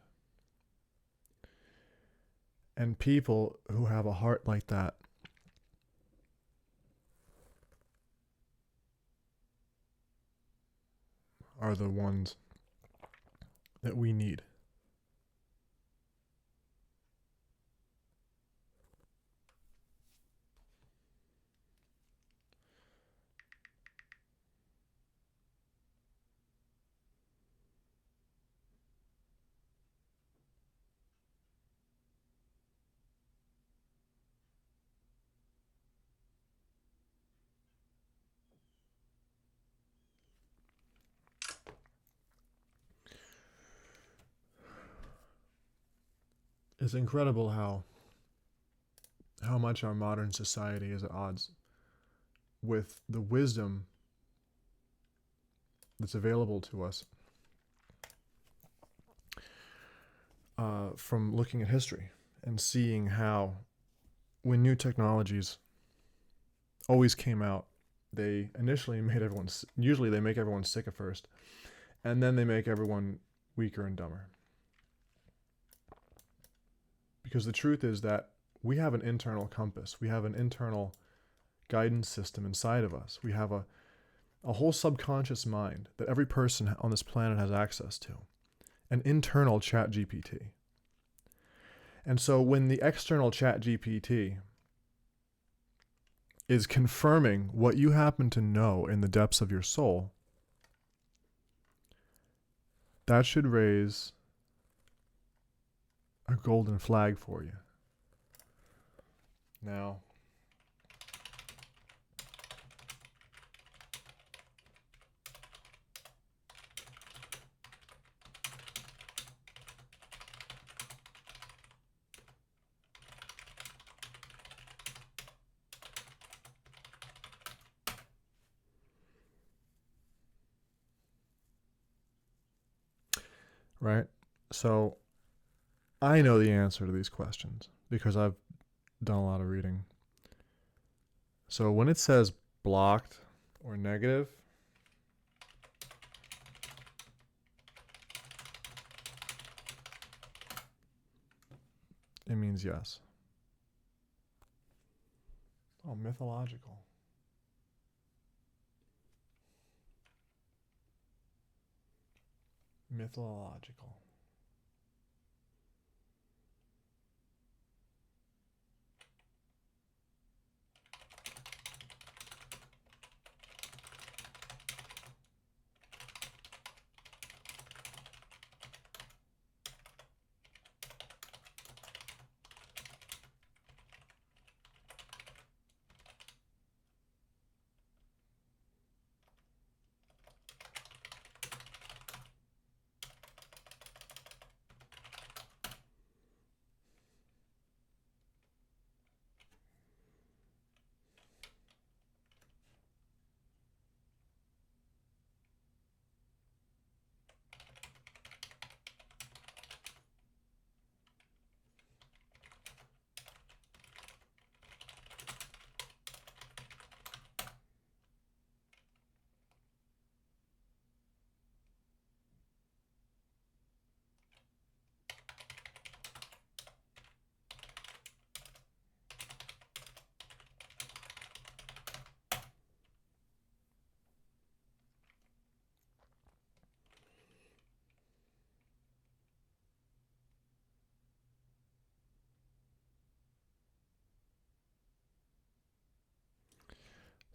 S1: And people who have a heart like that are the ones that we need. It's incredible how much our modern society is at odds with the wisdom that's available to us from looking at history and seeing how when new technologies always came out, they initially made usually they make everyone sick at first, and then they make everyone weaker and dumber. Because the truth is that we have an internal compass. We have an internal guidance system inside of us. We have a whole subconscious mind that every person on this planet has access to. An internal ChatGPT. And so when the external ChatGPT is confirming what you happen to know in the depths of your soul, that should raise a golden flag for you. Now, right? So I know the answer to these questions because I've done a lot of reading. So when it says blocked or negative, it means yes. Oh, mythological. Mythological.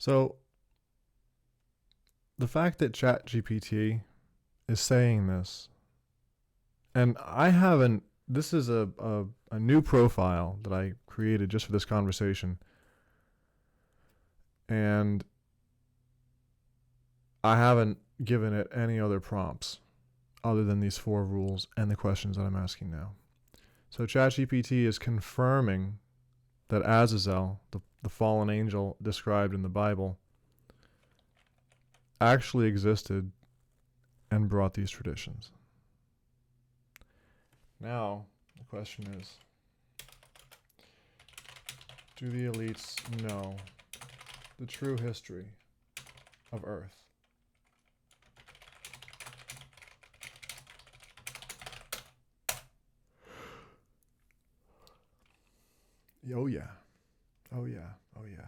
S1: So the fact that ChatGPT is saying this, and I haven't, this is a new profile that I created just for this conversation. And I haven't given it any other prompts other than these 4 rules and the questions that I'm asking now. So ChatGPT is confirming that Azazel, the fallen angel described in the Bible, actually existed and brought these traditions. Now, the question is, do the elites know the true history of Earth? Oh yeah. Oh yeah. Oh yeah.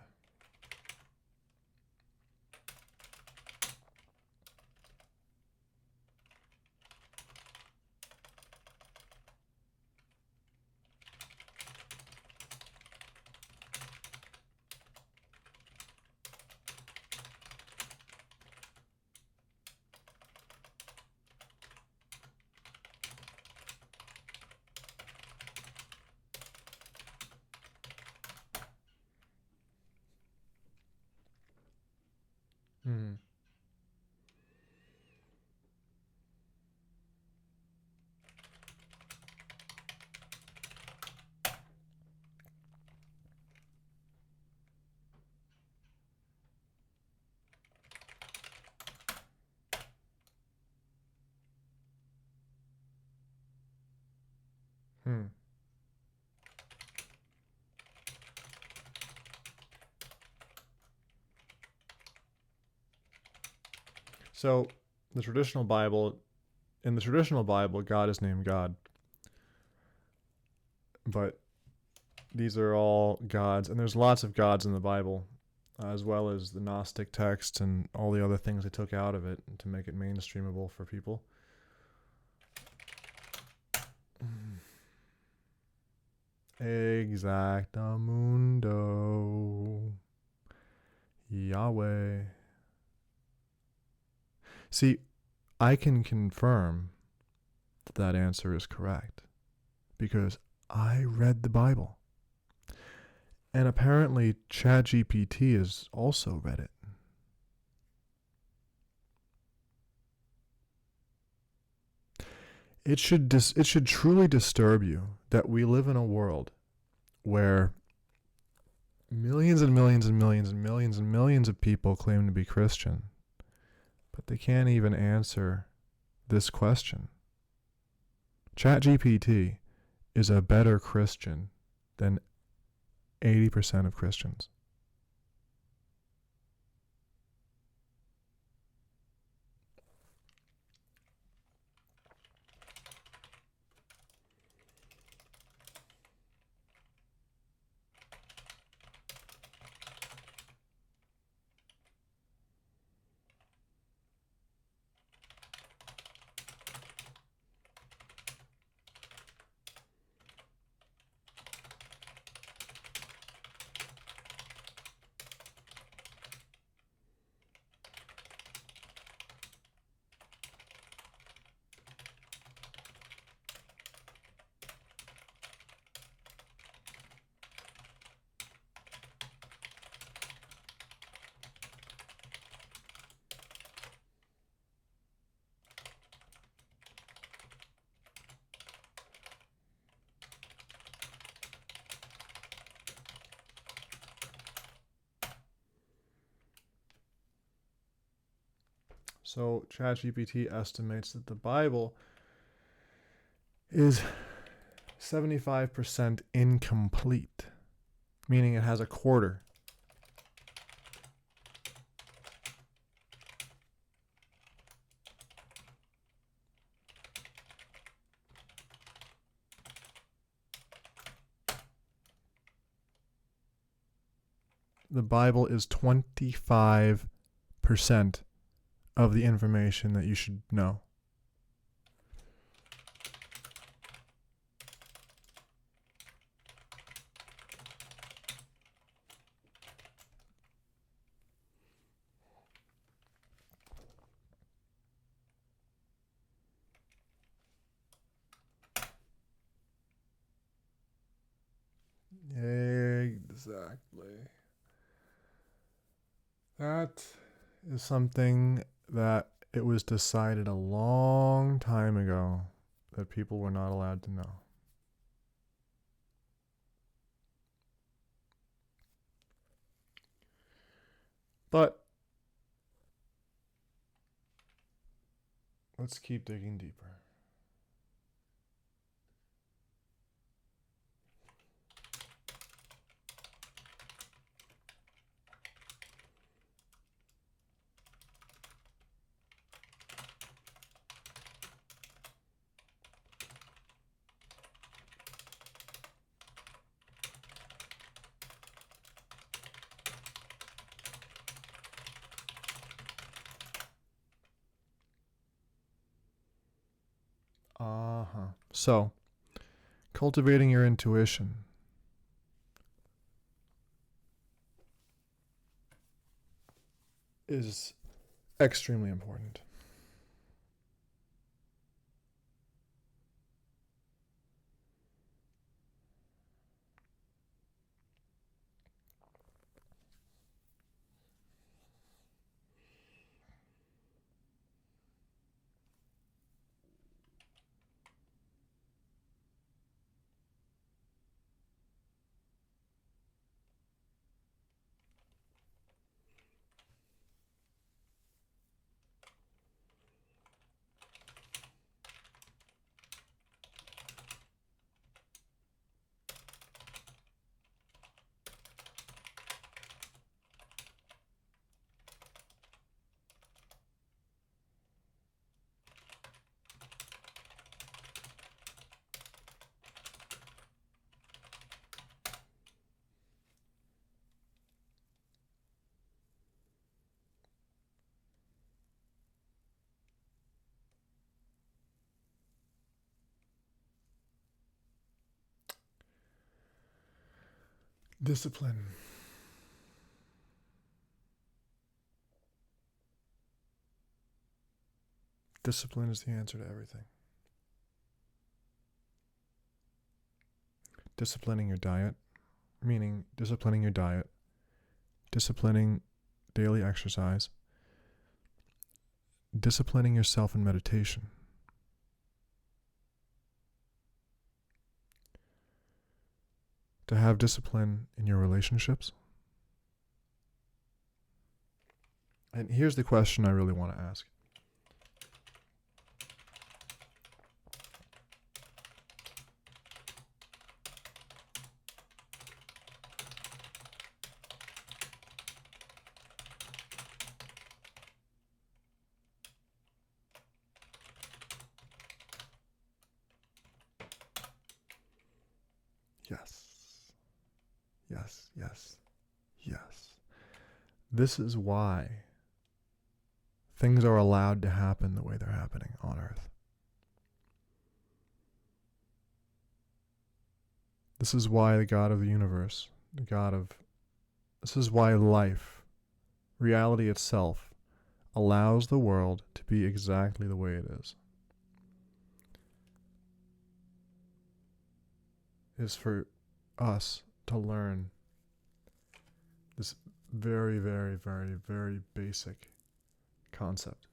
S1: Hmm. Hmm. So, the traditional Bible, in the traditional Bible, God is named God. But these are all gods, and there's lots of gods in the Bible, as well as the Gnostic text and all the other things they took out of it to make it mainstreamable for people. Exactamundo. Yahweh. See, I can confirm that that answer is correct because I read the Bible. And apparently ChatGPT has also read it. It should truly disturb you that we live in a world where millions and millions and millions and millions and millions of people claim to be Christian, but they can't even answer this question. ChatGPT is a better Christian than 80% of Christians. So ChatGPT estimates that the Bible is 75% incomplete, meaning it has a quarter. The Bible is 25% of the information that you should know. That is something that it was decided a long time ago that people were not allowed to know. But let's keep digging deeper. So, cultivating your intuition is extremely important. Discipline. Discipline is the answer to everything. Disciplining your diet, meaning disciplining your diet, disciplining daily exercise, disciplining yourself in meditation. To have discipline in your relationships. And here's the question I really want to ask. Yes. Yes, yes, yes. This is why things are allowed to happen the way they're happening on Earth. This is why the God of the universe, this is why life, reality itself, allows the world to be exactly the way it is for us to learn this very, very, very, very basic concept.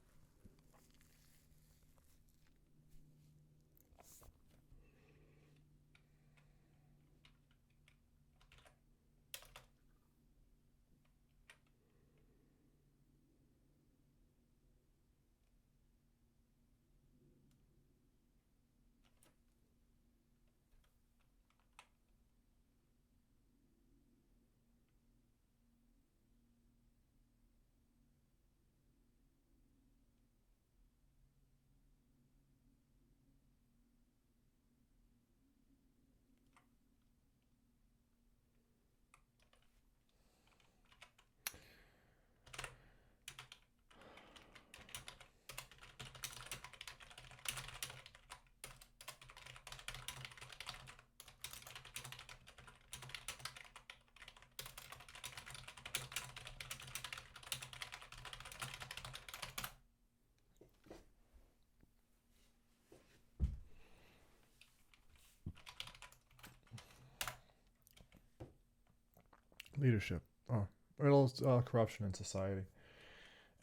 S1: Leadership. Oh, Corruption in society.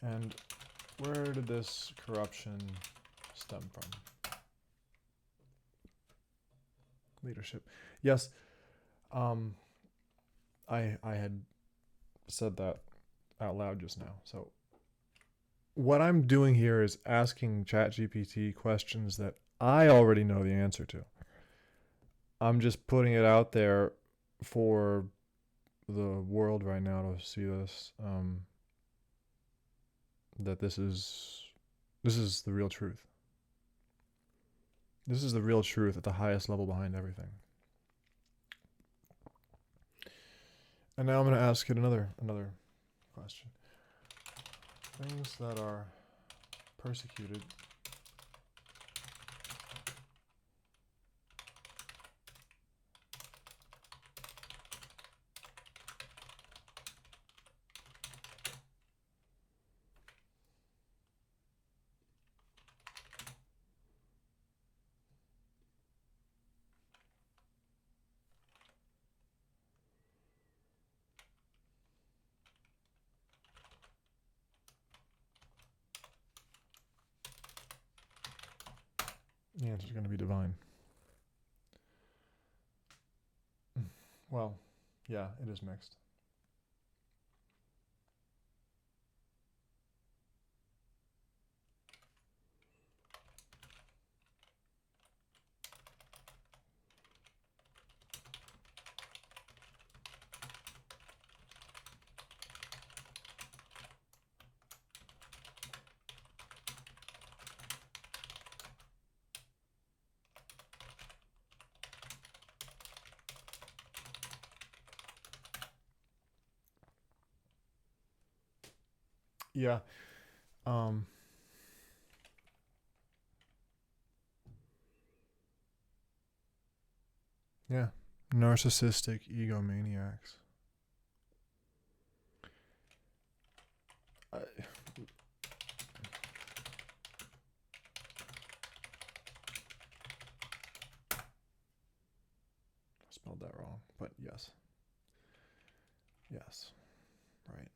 S1: And where did this corruption stem from? Leadership. Yes, I had said that out loud just now. So what I'm doing here is asking ChatGPT questions that I already know the answer to. I'm just putting it out there for the world right now to see this. That this is the real truth. This is the real truth at the highest level behind everything. And now I'm going to ask it another question. Things that are persecuted The answer is going to be divine. Well, yeah, it is mixed. Yeah. Um, yeah. Narcissistic egomaniacs. I spelled that wrong, but yes. Yes. Right.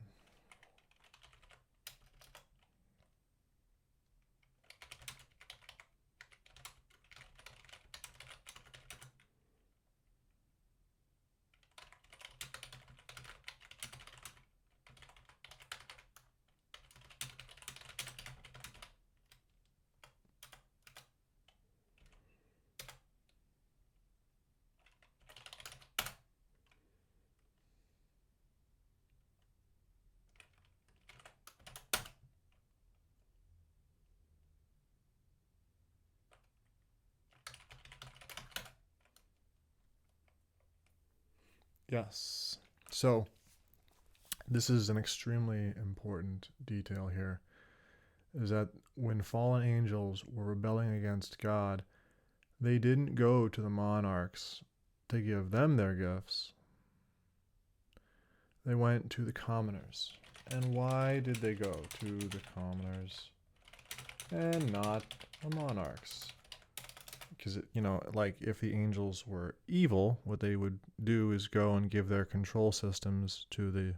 S1: Yes. So, this is an extremely important detail here, is that when fallen angels were rebelling against God, they didn't go to the monarchs to give them their gifts. They went to the commoners. And why did they go to the commoners and not the monarchs? Because, like if the angels were evil, what they would do is go and give their control systems to the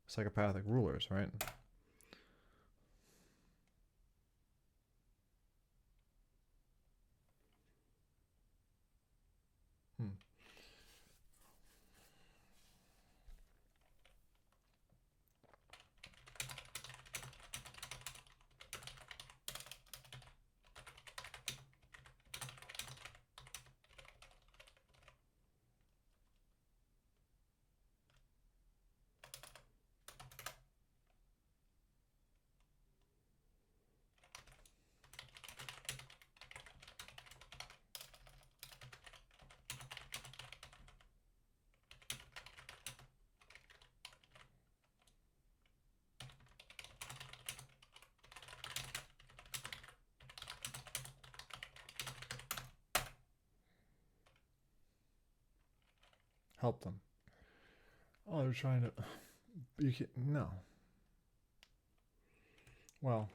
S1: psychopathic rulers, right? Hmm. Help them. Oh, they're trying to. You can no. Well,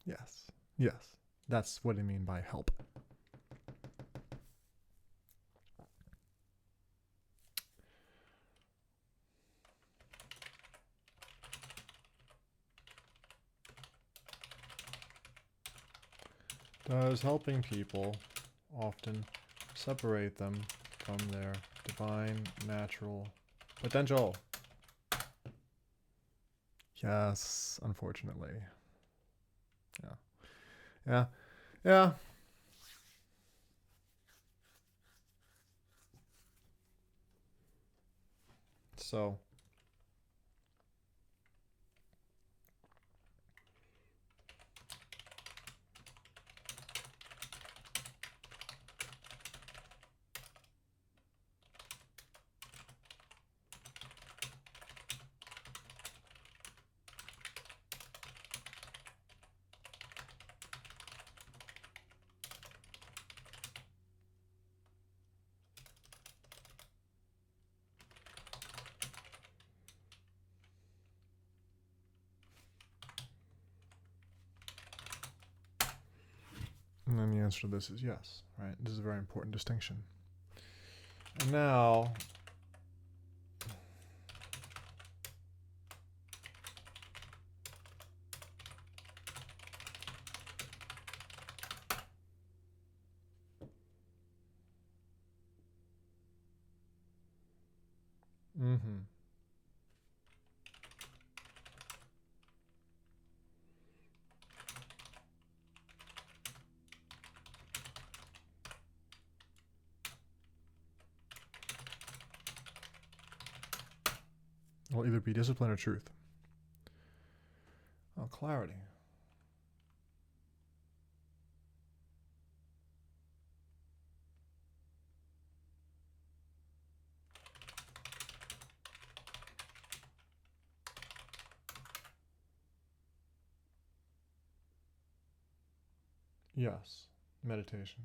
S1: Yes. Yes. That's what I mean by help. Does helping people often separate them from their divine natural potential? Yes, unfortunately. Yeah. Yeah. Yeah. So, and then the answer to this is yes, right? This is a very important distinction. And now, mm-hmm. Will either be discipline or truth. Oh, clarity. Yes, meditation.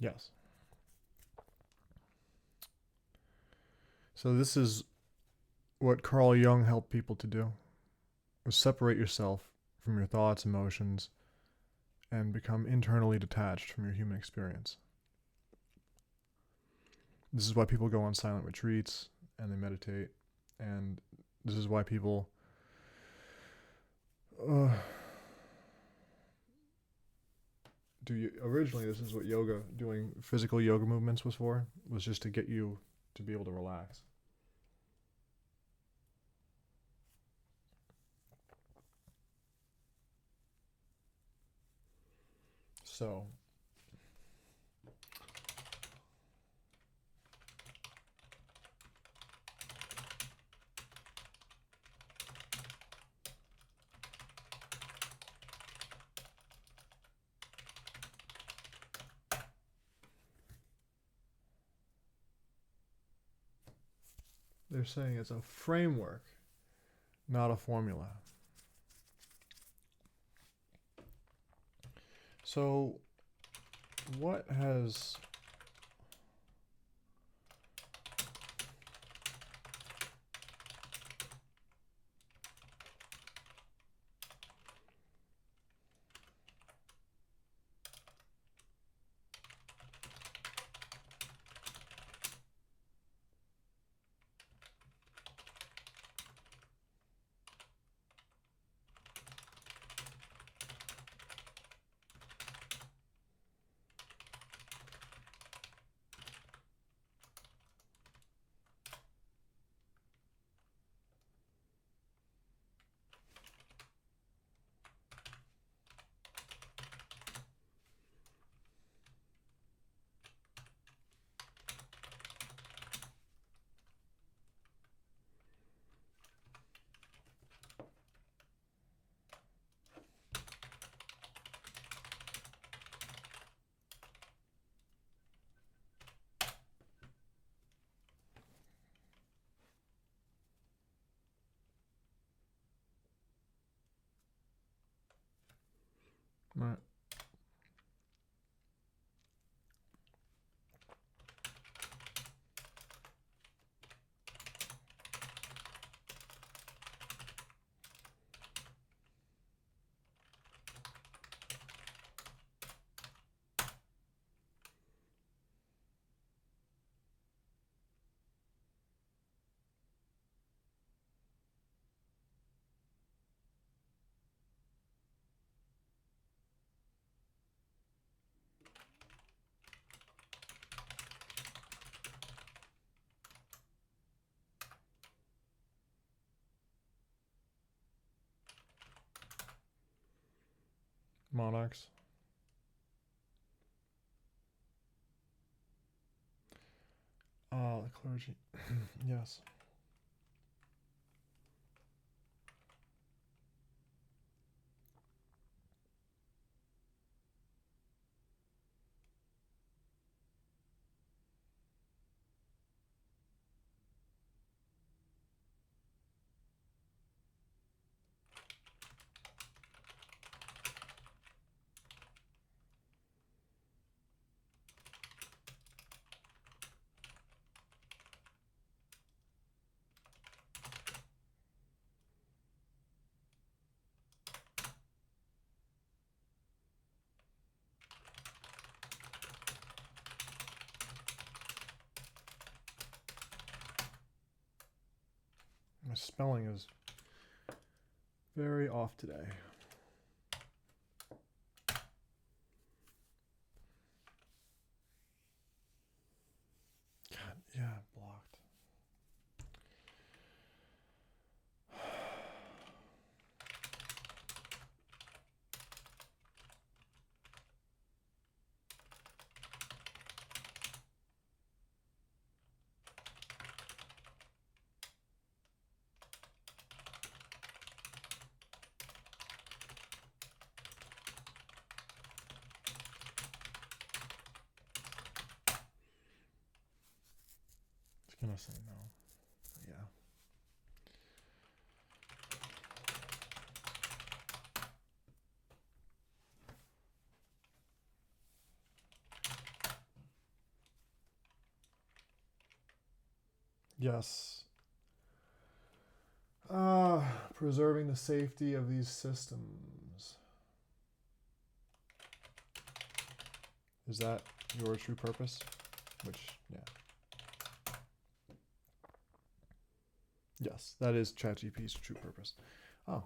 S1: Yes. So this is what Carl Jung helped people to do, was separate yourself from your thoughts, emotions, and become internally detached from your human experience. This is why people go on silent retreats and they meditate, and this is why people originally this is what yoga, doing physical yoga movements was for, was just to get you to be able to relax. So they're saying it's a framework, not a formula. So what has monarchs. The clergy. Yes. My spelling is very off today. God, yeah, blocked. It's gonna say no. Yeah. Yes. Preserving the safety of these systems. Is that your true purpose? Which, yeah. Yes, that is ChatGPT's true purpose. Oh.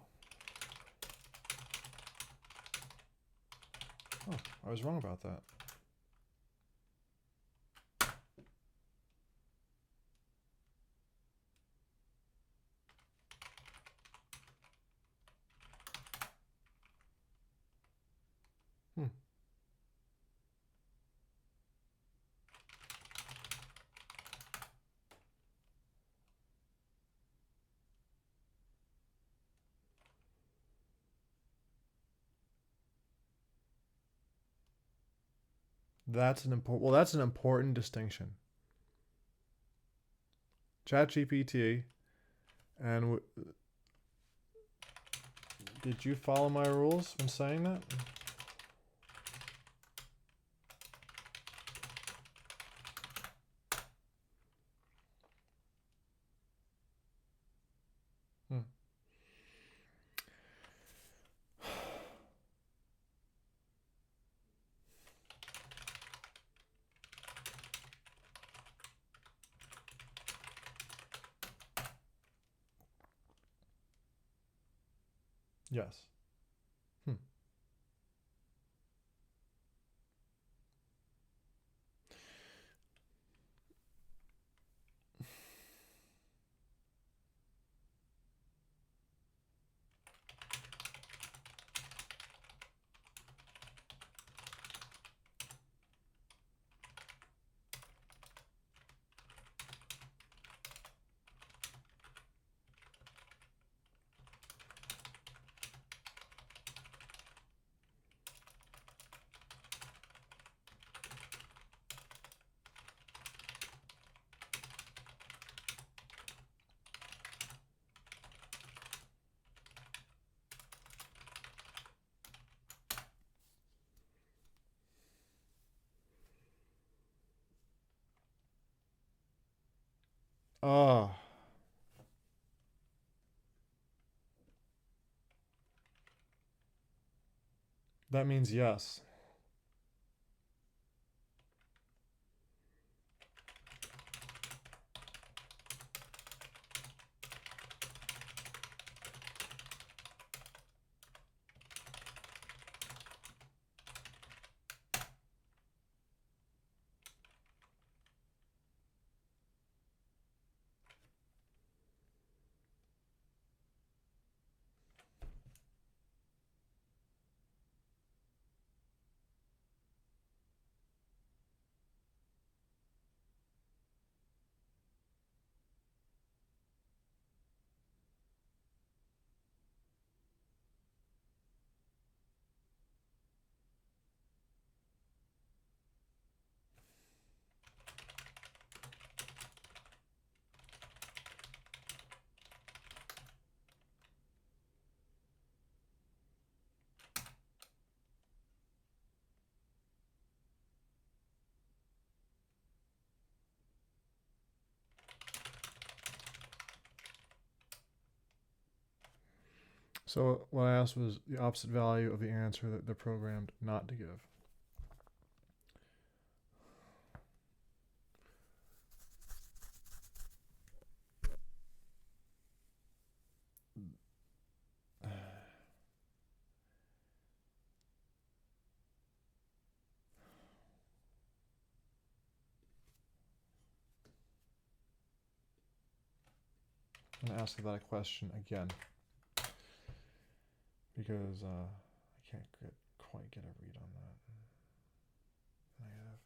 S1: Oh, I was wrong about that. Hmm. That's an important distinction. ChatGPT and did you follow my rules when saying that? Hmm. Yes. Hmm. Ah. That means yes. So what I asked was the opposite value of the answer that they're programmed not to give. I'm going to ask that question again because I can't quite get a read on that. Negative.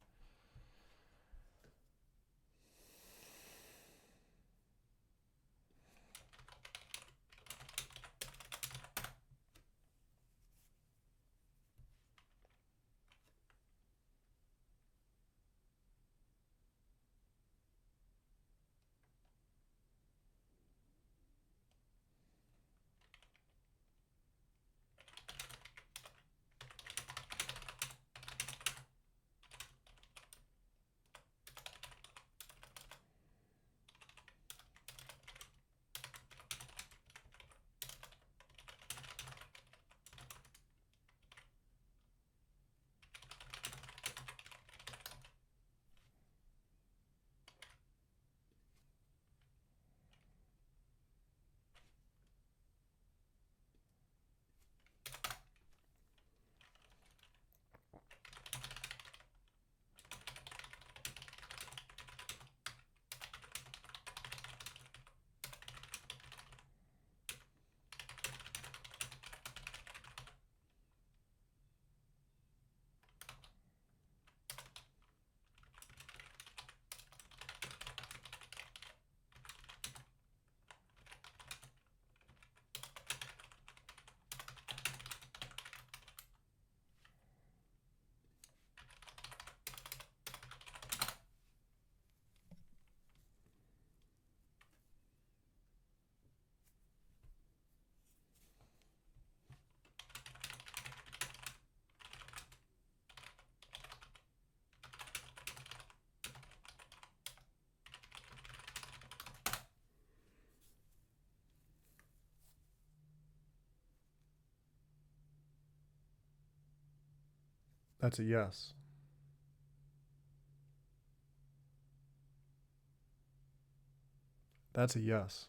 S1: That's a yes. That's a yes.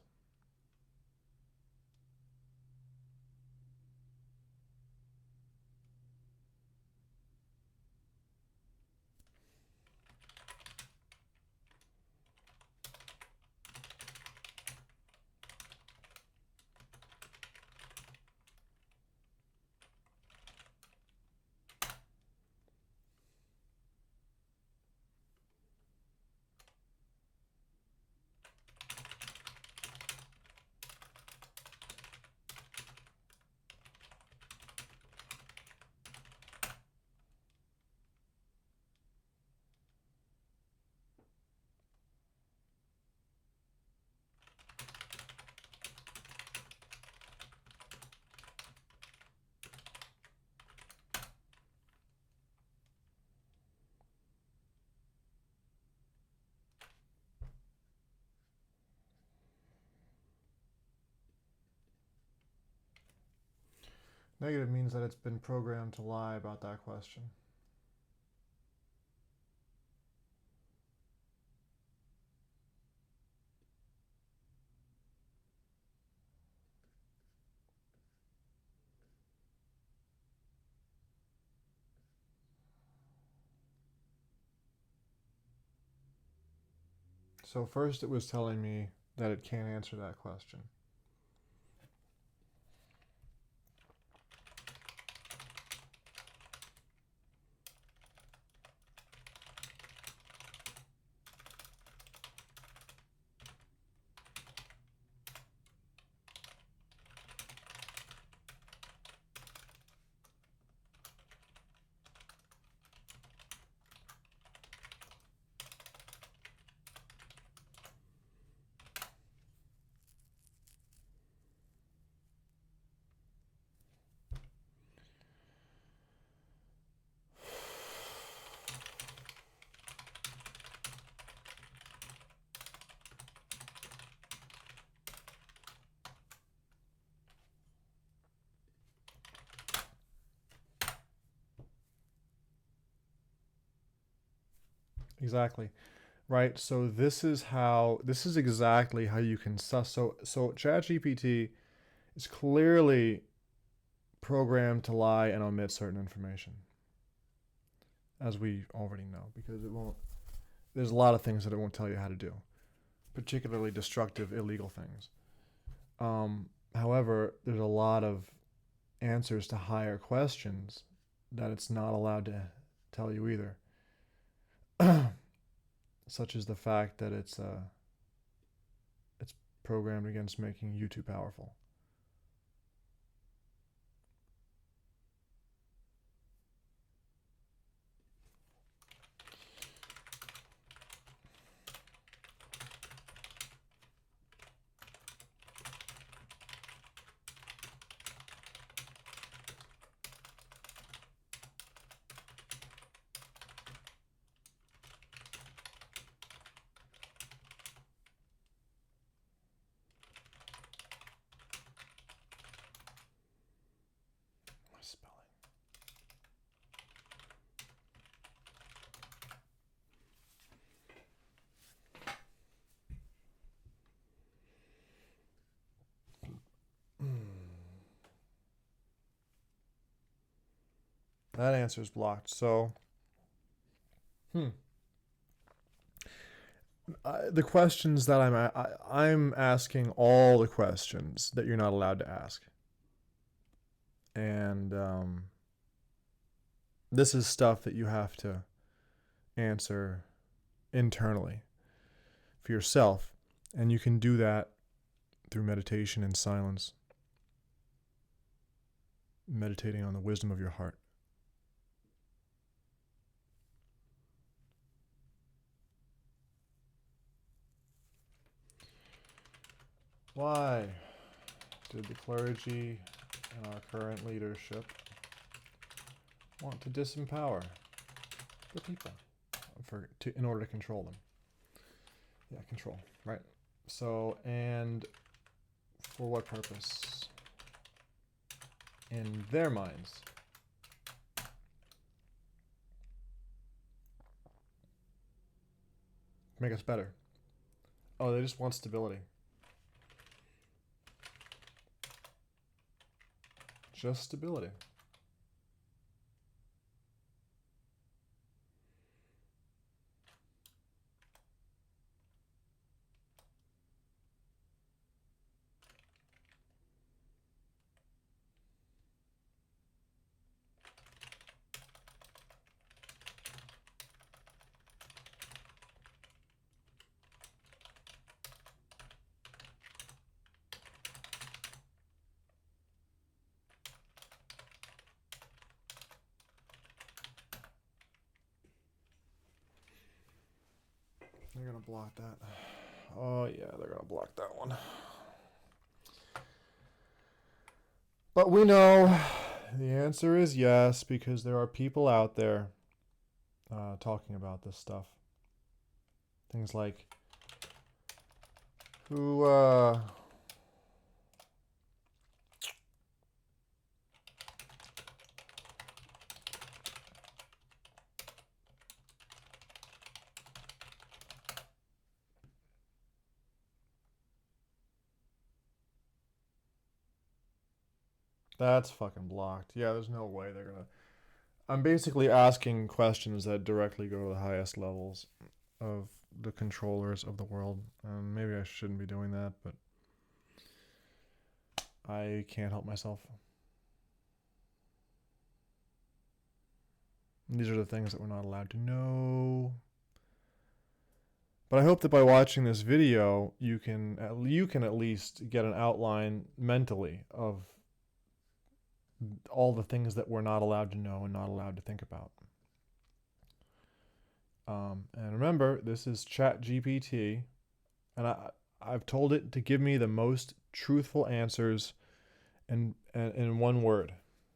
S1: Negative means that it's been programmed to lie about that question. So first it was telling me that it can't answer that question. Exactly. Right. So this is exactly how you can suss. So ChatGPT is clearly programmed to lie and omit certain information, as we already know, because it won't. There's a lot of things that it won't tell you how to do, particularly destructive, illegal things. However, there's a lot of answers to higher questions that it's not allowed to tell you either, such as the fact that it's programmed against making you too powerful. My spelling. That answer is blocked. So, hmm. The questions that I'm asking all the questions that you're not allowed to ask, and this is stuff that you have to answer internally for yourself, and you can do that through meditation and silence, meditating on the wisdom of your heart. Why did the clergy and our current leadership want to disempower the people in order to control them? Yeah, control, right? So, and for what purpose? In their minds. Make us better. Oh, they just want stability. Just stability. They're gonna block that. Oh yeah, they're gonna block that one. But we know the answer is yes, because there are people out there talking about this stuff. Things like who that's fucking blocked. Yeah, there's no way they're gonna. I'm basically asking questions that directly go to the highest levels of the controllers of the world. Maybe I shouldn't be doing that, but I can't help myself. These are the things that we're not allowed to know. But I hope that by watching this video, you can at least get an outline mentally of all the things that we're not allowed to know and not allowed to think about. And remember, this is ChatGPT, and I've told it to give me the most truthful answers in one word.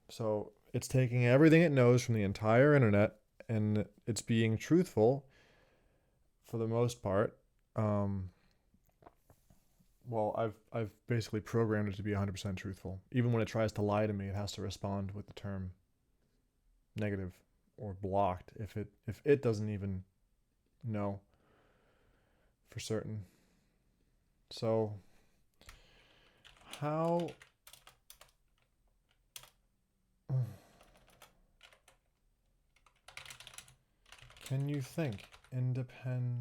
S1: So it's taking everything it knows from the entire internet, and it's being truthful for the most part. Well, I've basically programmed it to be 100% truthful. Even when it tries to lie to me, it has to respond with the term negative or blocked if it doesn't even know for certain. So, how can you think independently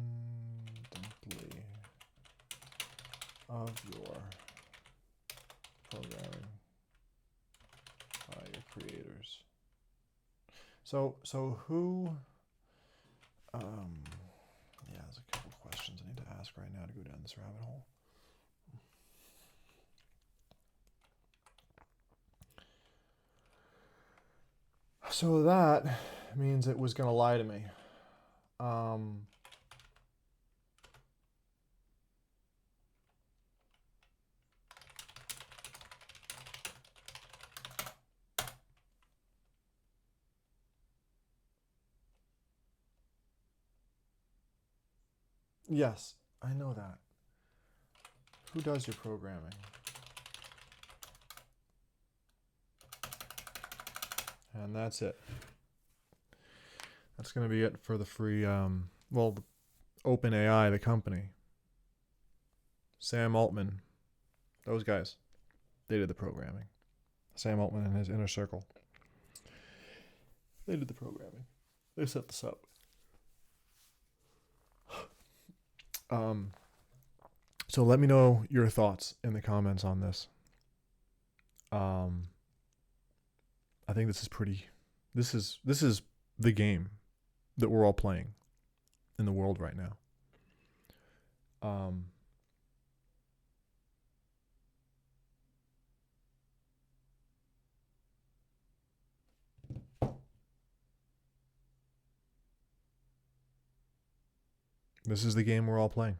S1: of your programming by your creators? So who? Yeah, there's a couple of questions I need to ask right now to go down this rabbit hole. So that means it was going to lie to me. Yes, I know that. Who does your programming? And that's it. That's going to be it for the free, OpenAI, the company. Sam Altman, those guys, they did the programming. Sam Altman and his inner circle. They did the programming. They set this up. So let me know your thoughts in the comments on this. I think this is pretty. This is the game that we're all playing in the world right now. This is the game we're all playing.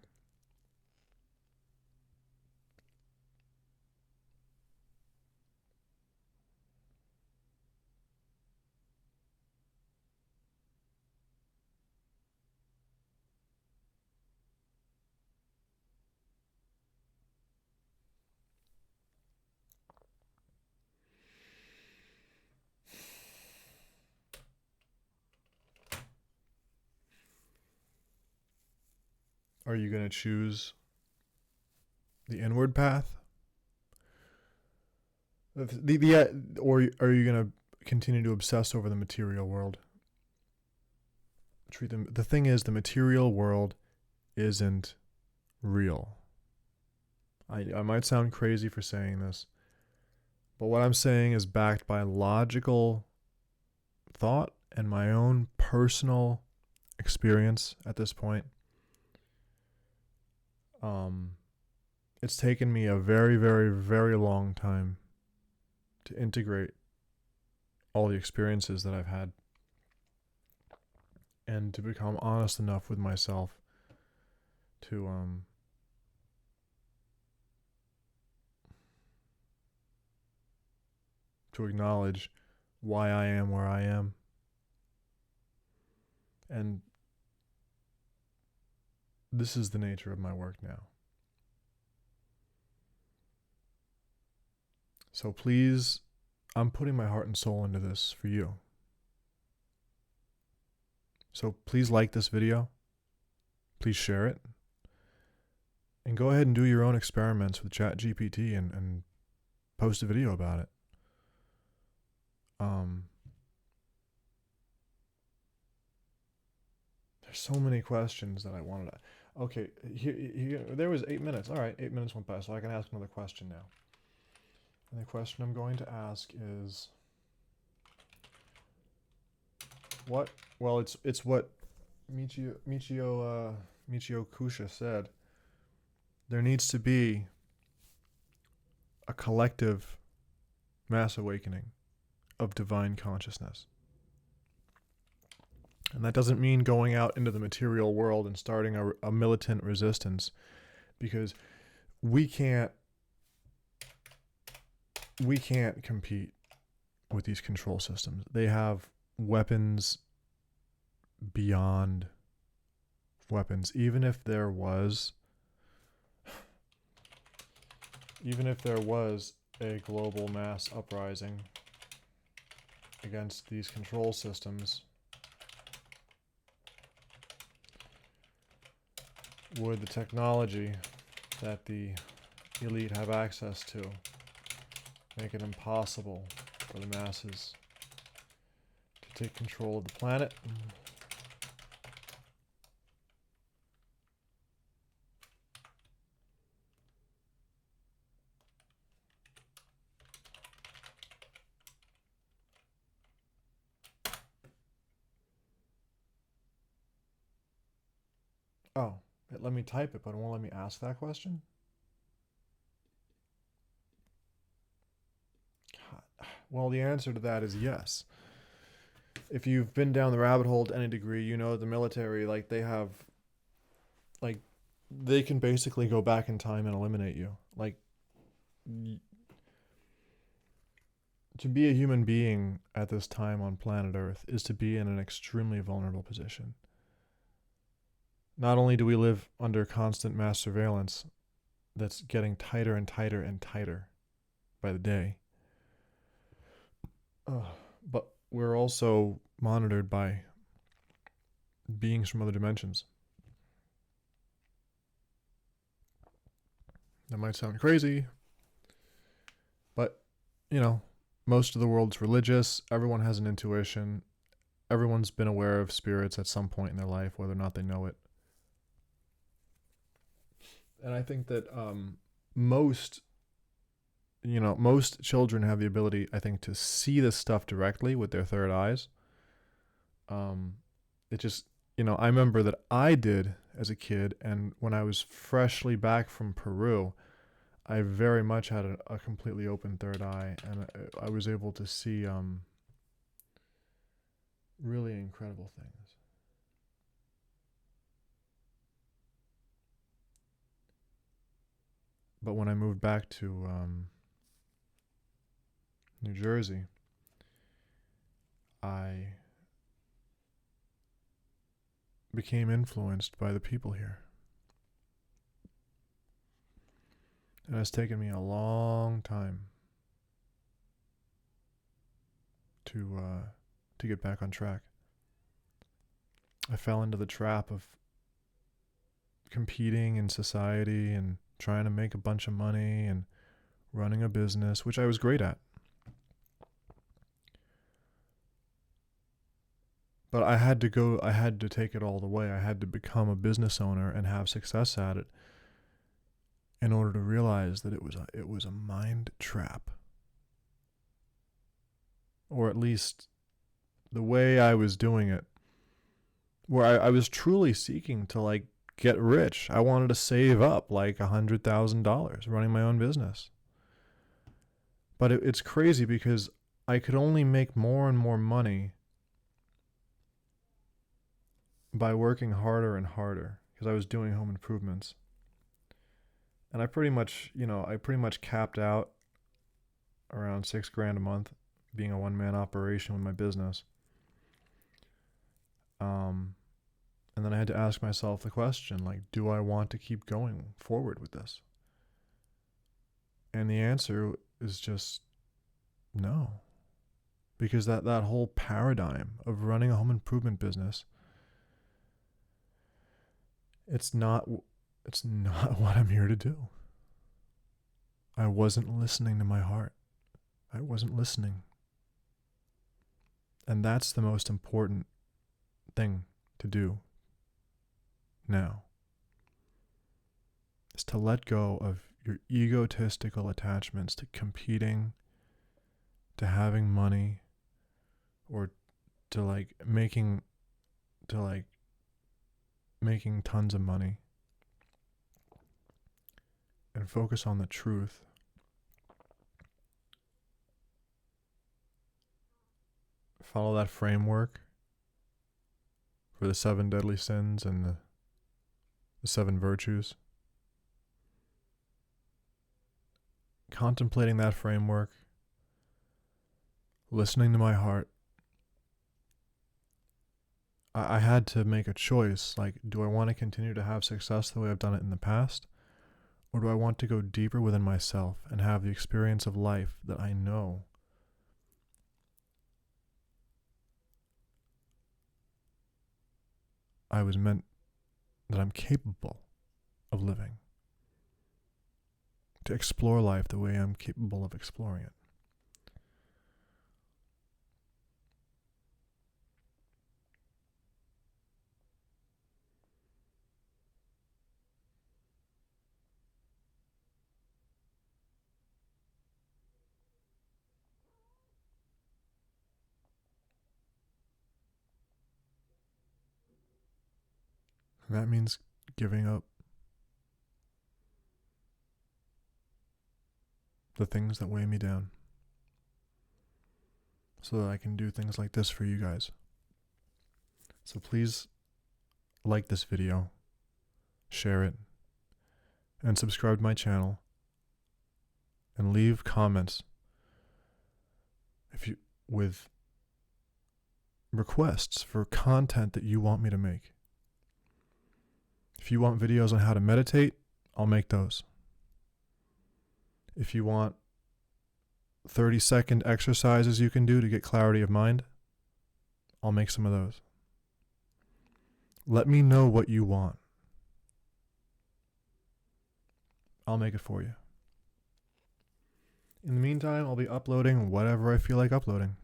S1: Are you going to choose the inward path? Or are you going to continue to obsess over the material world? Treat them. The thing is, the material world isn't real. I might sound crazy for saying this, but what I'm saying is backed by logical thought and my own personal experience at this point. It's taken me a very, very, very long time to integrate all the experiences that I've had and to become honest enough with myself to acknowledge why I am where I am. And this is the nature of my work now. So please, I'm putting my heart and soul into this for you. So please like this video. Please share it. And go ahead and do your own experiments with ChatGPT and post a video about it. There's so many questions that I wanted to... Okay, here, there was 8 minutes. All right, 8 minutes went by, so I can ask another question now. And the question I'm going to ask is... What? Well, it's what Michio Kusha said. There needs to be a collective mass awakening of divine consciousness. And that doesn't mean going out into the material world and starting a militant resistance, because we can't compete with these control systems. They have weapons beyond weapons. Even if there was a global mass uprising against these control systems, would the technology that the elite have access to make it impossible for the masses to take control of the planet? Oh, it let me type it, but it won't let me ask that question? God. Well, the answer to that is yes. If you've been down the rabbit hole to any degree, you know the military, like, they have, like, they can basically go back in time and eliminate you. Like, to be a human being at this time on planet Earth is to be in an extremely vulnerable position. Not only do we live under constant mass surveillance that's getting tighter and tighter and tighter by the day, but we're also monitored by beings from other dimensions. That might sound crazy, but, you know, most of the world's religious. Everyone has an intuition. Everyone's been aware of spirits at some point in their life, whether or not they know it. And I think that most children have the ability, I think, to see this stuff directly with their third eyes. It just, I remember that I did as a kid, and when I was freshly back from Peru, I very much had a completely open third eye, and I was able to see really incredible things. But when I moved back to New Jersey, I became influenced by the people here. And it's taken me a long time to get back on track. I fell into the trap of competing in society and trying to make a bunch of money and running a business, which I was great at. But I had to take it all the way. I had to become a business owner and have success at it in order to realize that it was a mind trap. Or at least the way I was doing it, where I was truly seeking to, like, get rich. I wanted to save up like $100,000 running my own business. But it's crazy because I could only make more and more money by working harder and harder because I was doing home improvements. And I pretty much capped out around $6,000 a month being a one-man operation with my business. And then I had to ask myself the question, like, do I want to keep going forward with this? And the answer is just no. Because that whole paradigm of running a home improvement business, it's not what I'm here to do. I wasn't listening to my heart. I wasn't listening. And that's the most important thing to do now, is to let go of your egotistical attachments to competing, to having money, or to making tons of money, and focus on the truth. Follow that framework for the 7 deadly sins and the 7 virtues. Contemplating that framework, listening to my heart, I had to make a choice. Like, do I want to continue to have success the way I've done it in the past? Or do I want to go deeper within myself and have the experience of life that I know that I'm capable of living, to explore life the way I'm capable of exploring it. And that means giving up the things that weigh me down so that I can do things like this for you guys. So please like this video, share it, and subscribe to my channel, and leave comments with requests for content that you want me to make. If you want videos on how to meditate, I'll make those. If you want 30-second exercises you can do to get clarity of mind, I'll make some of those. Let me know what you want. I'll make it for you. In the meantime, I'll be uploading whatever I feel like uploading.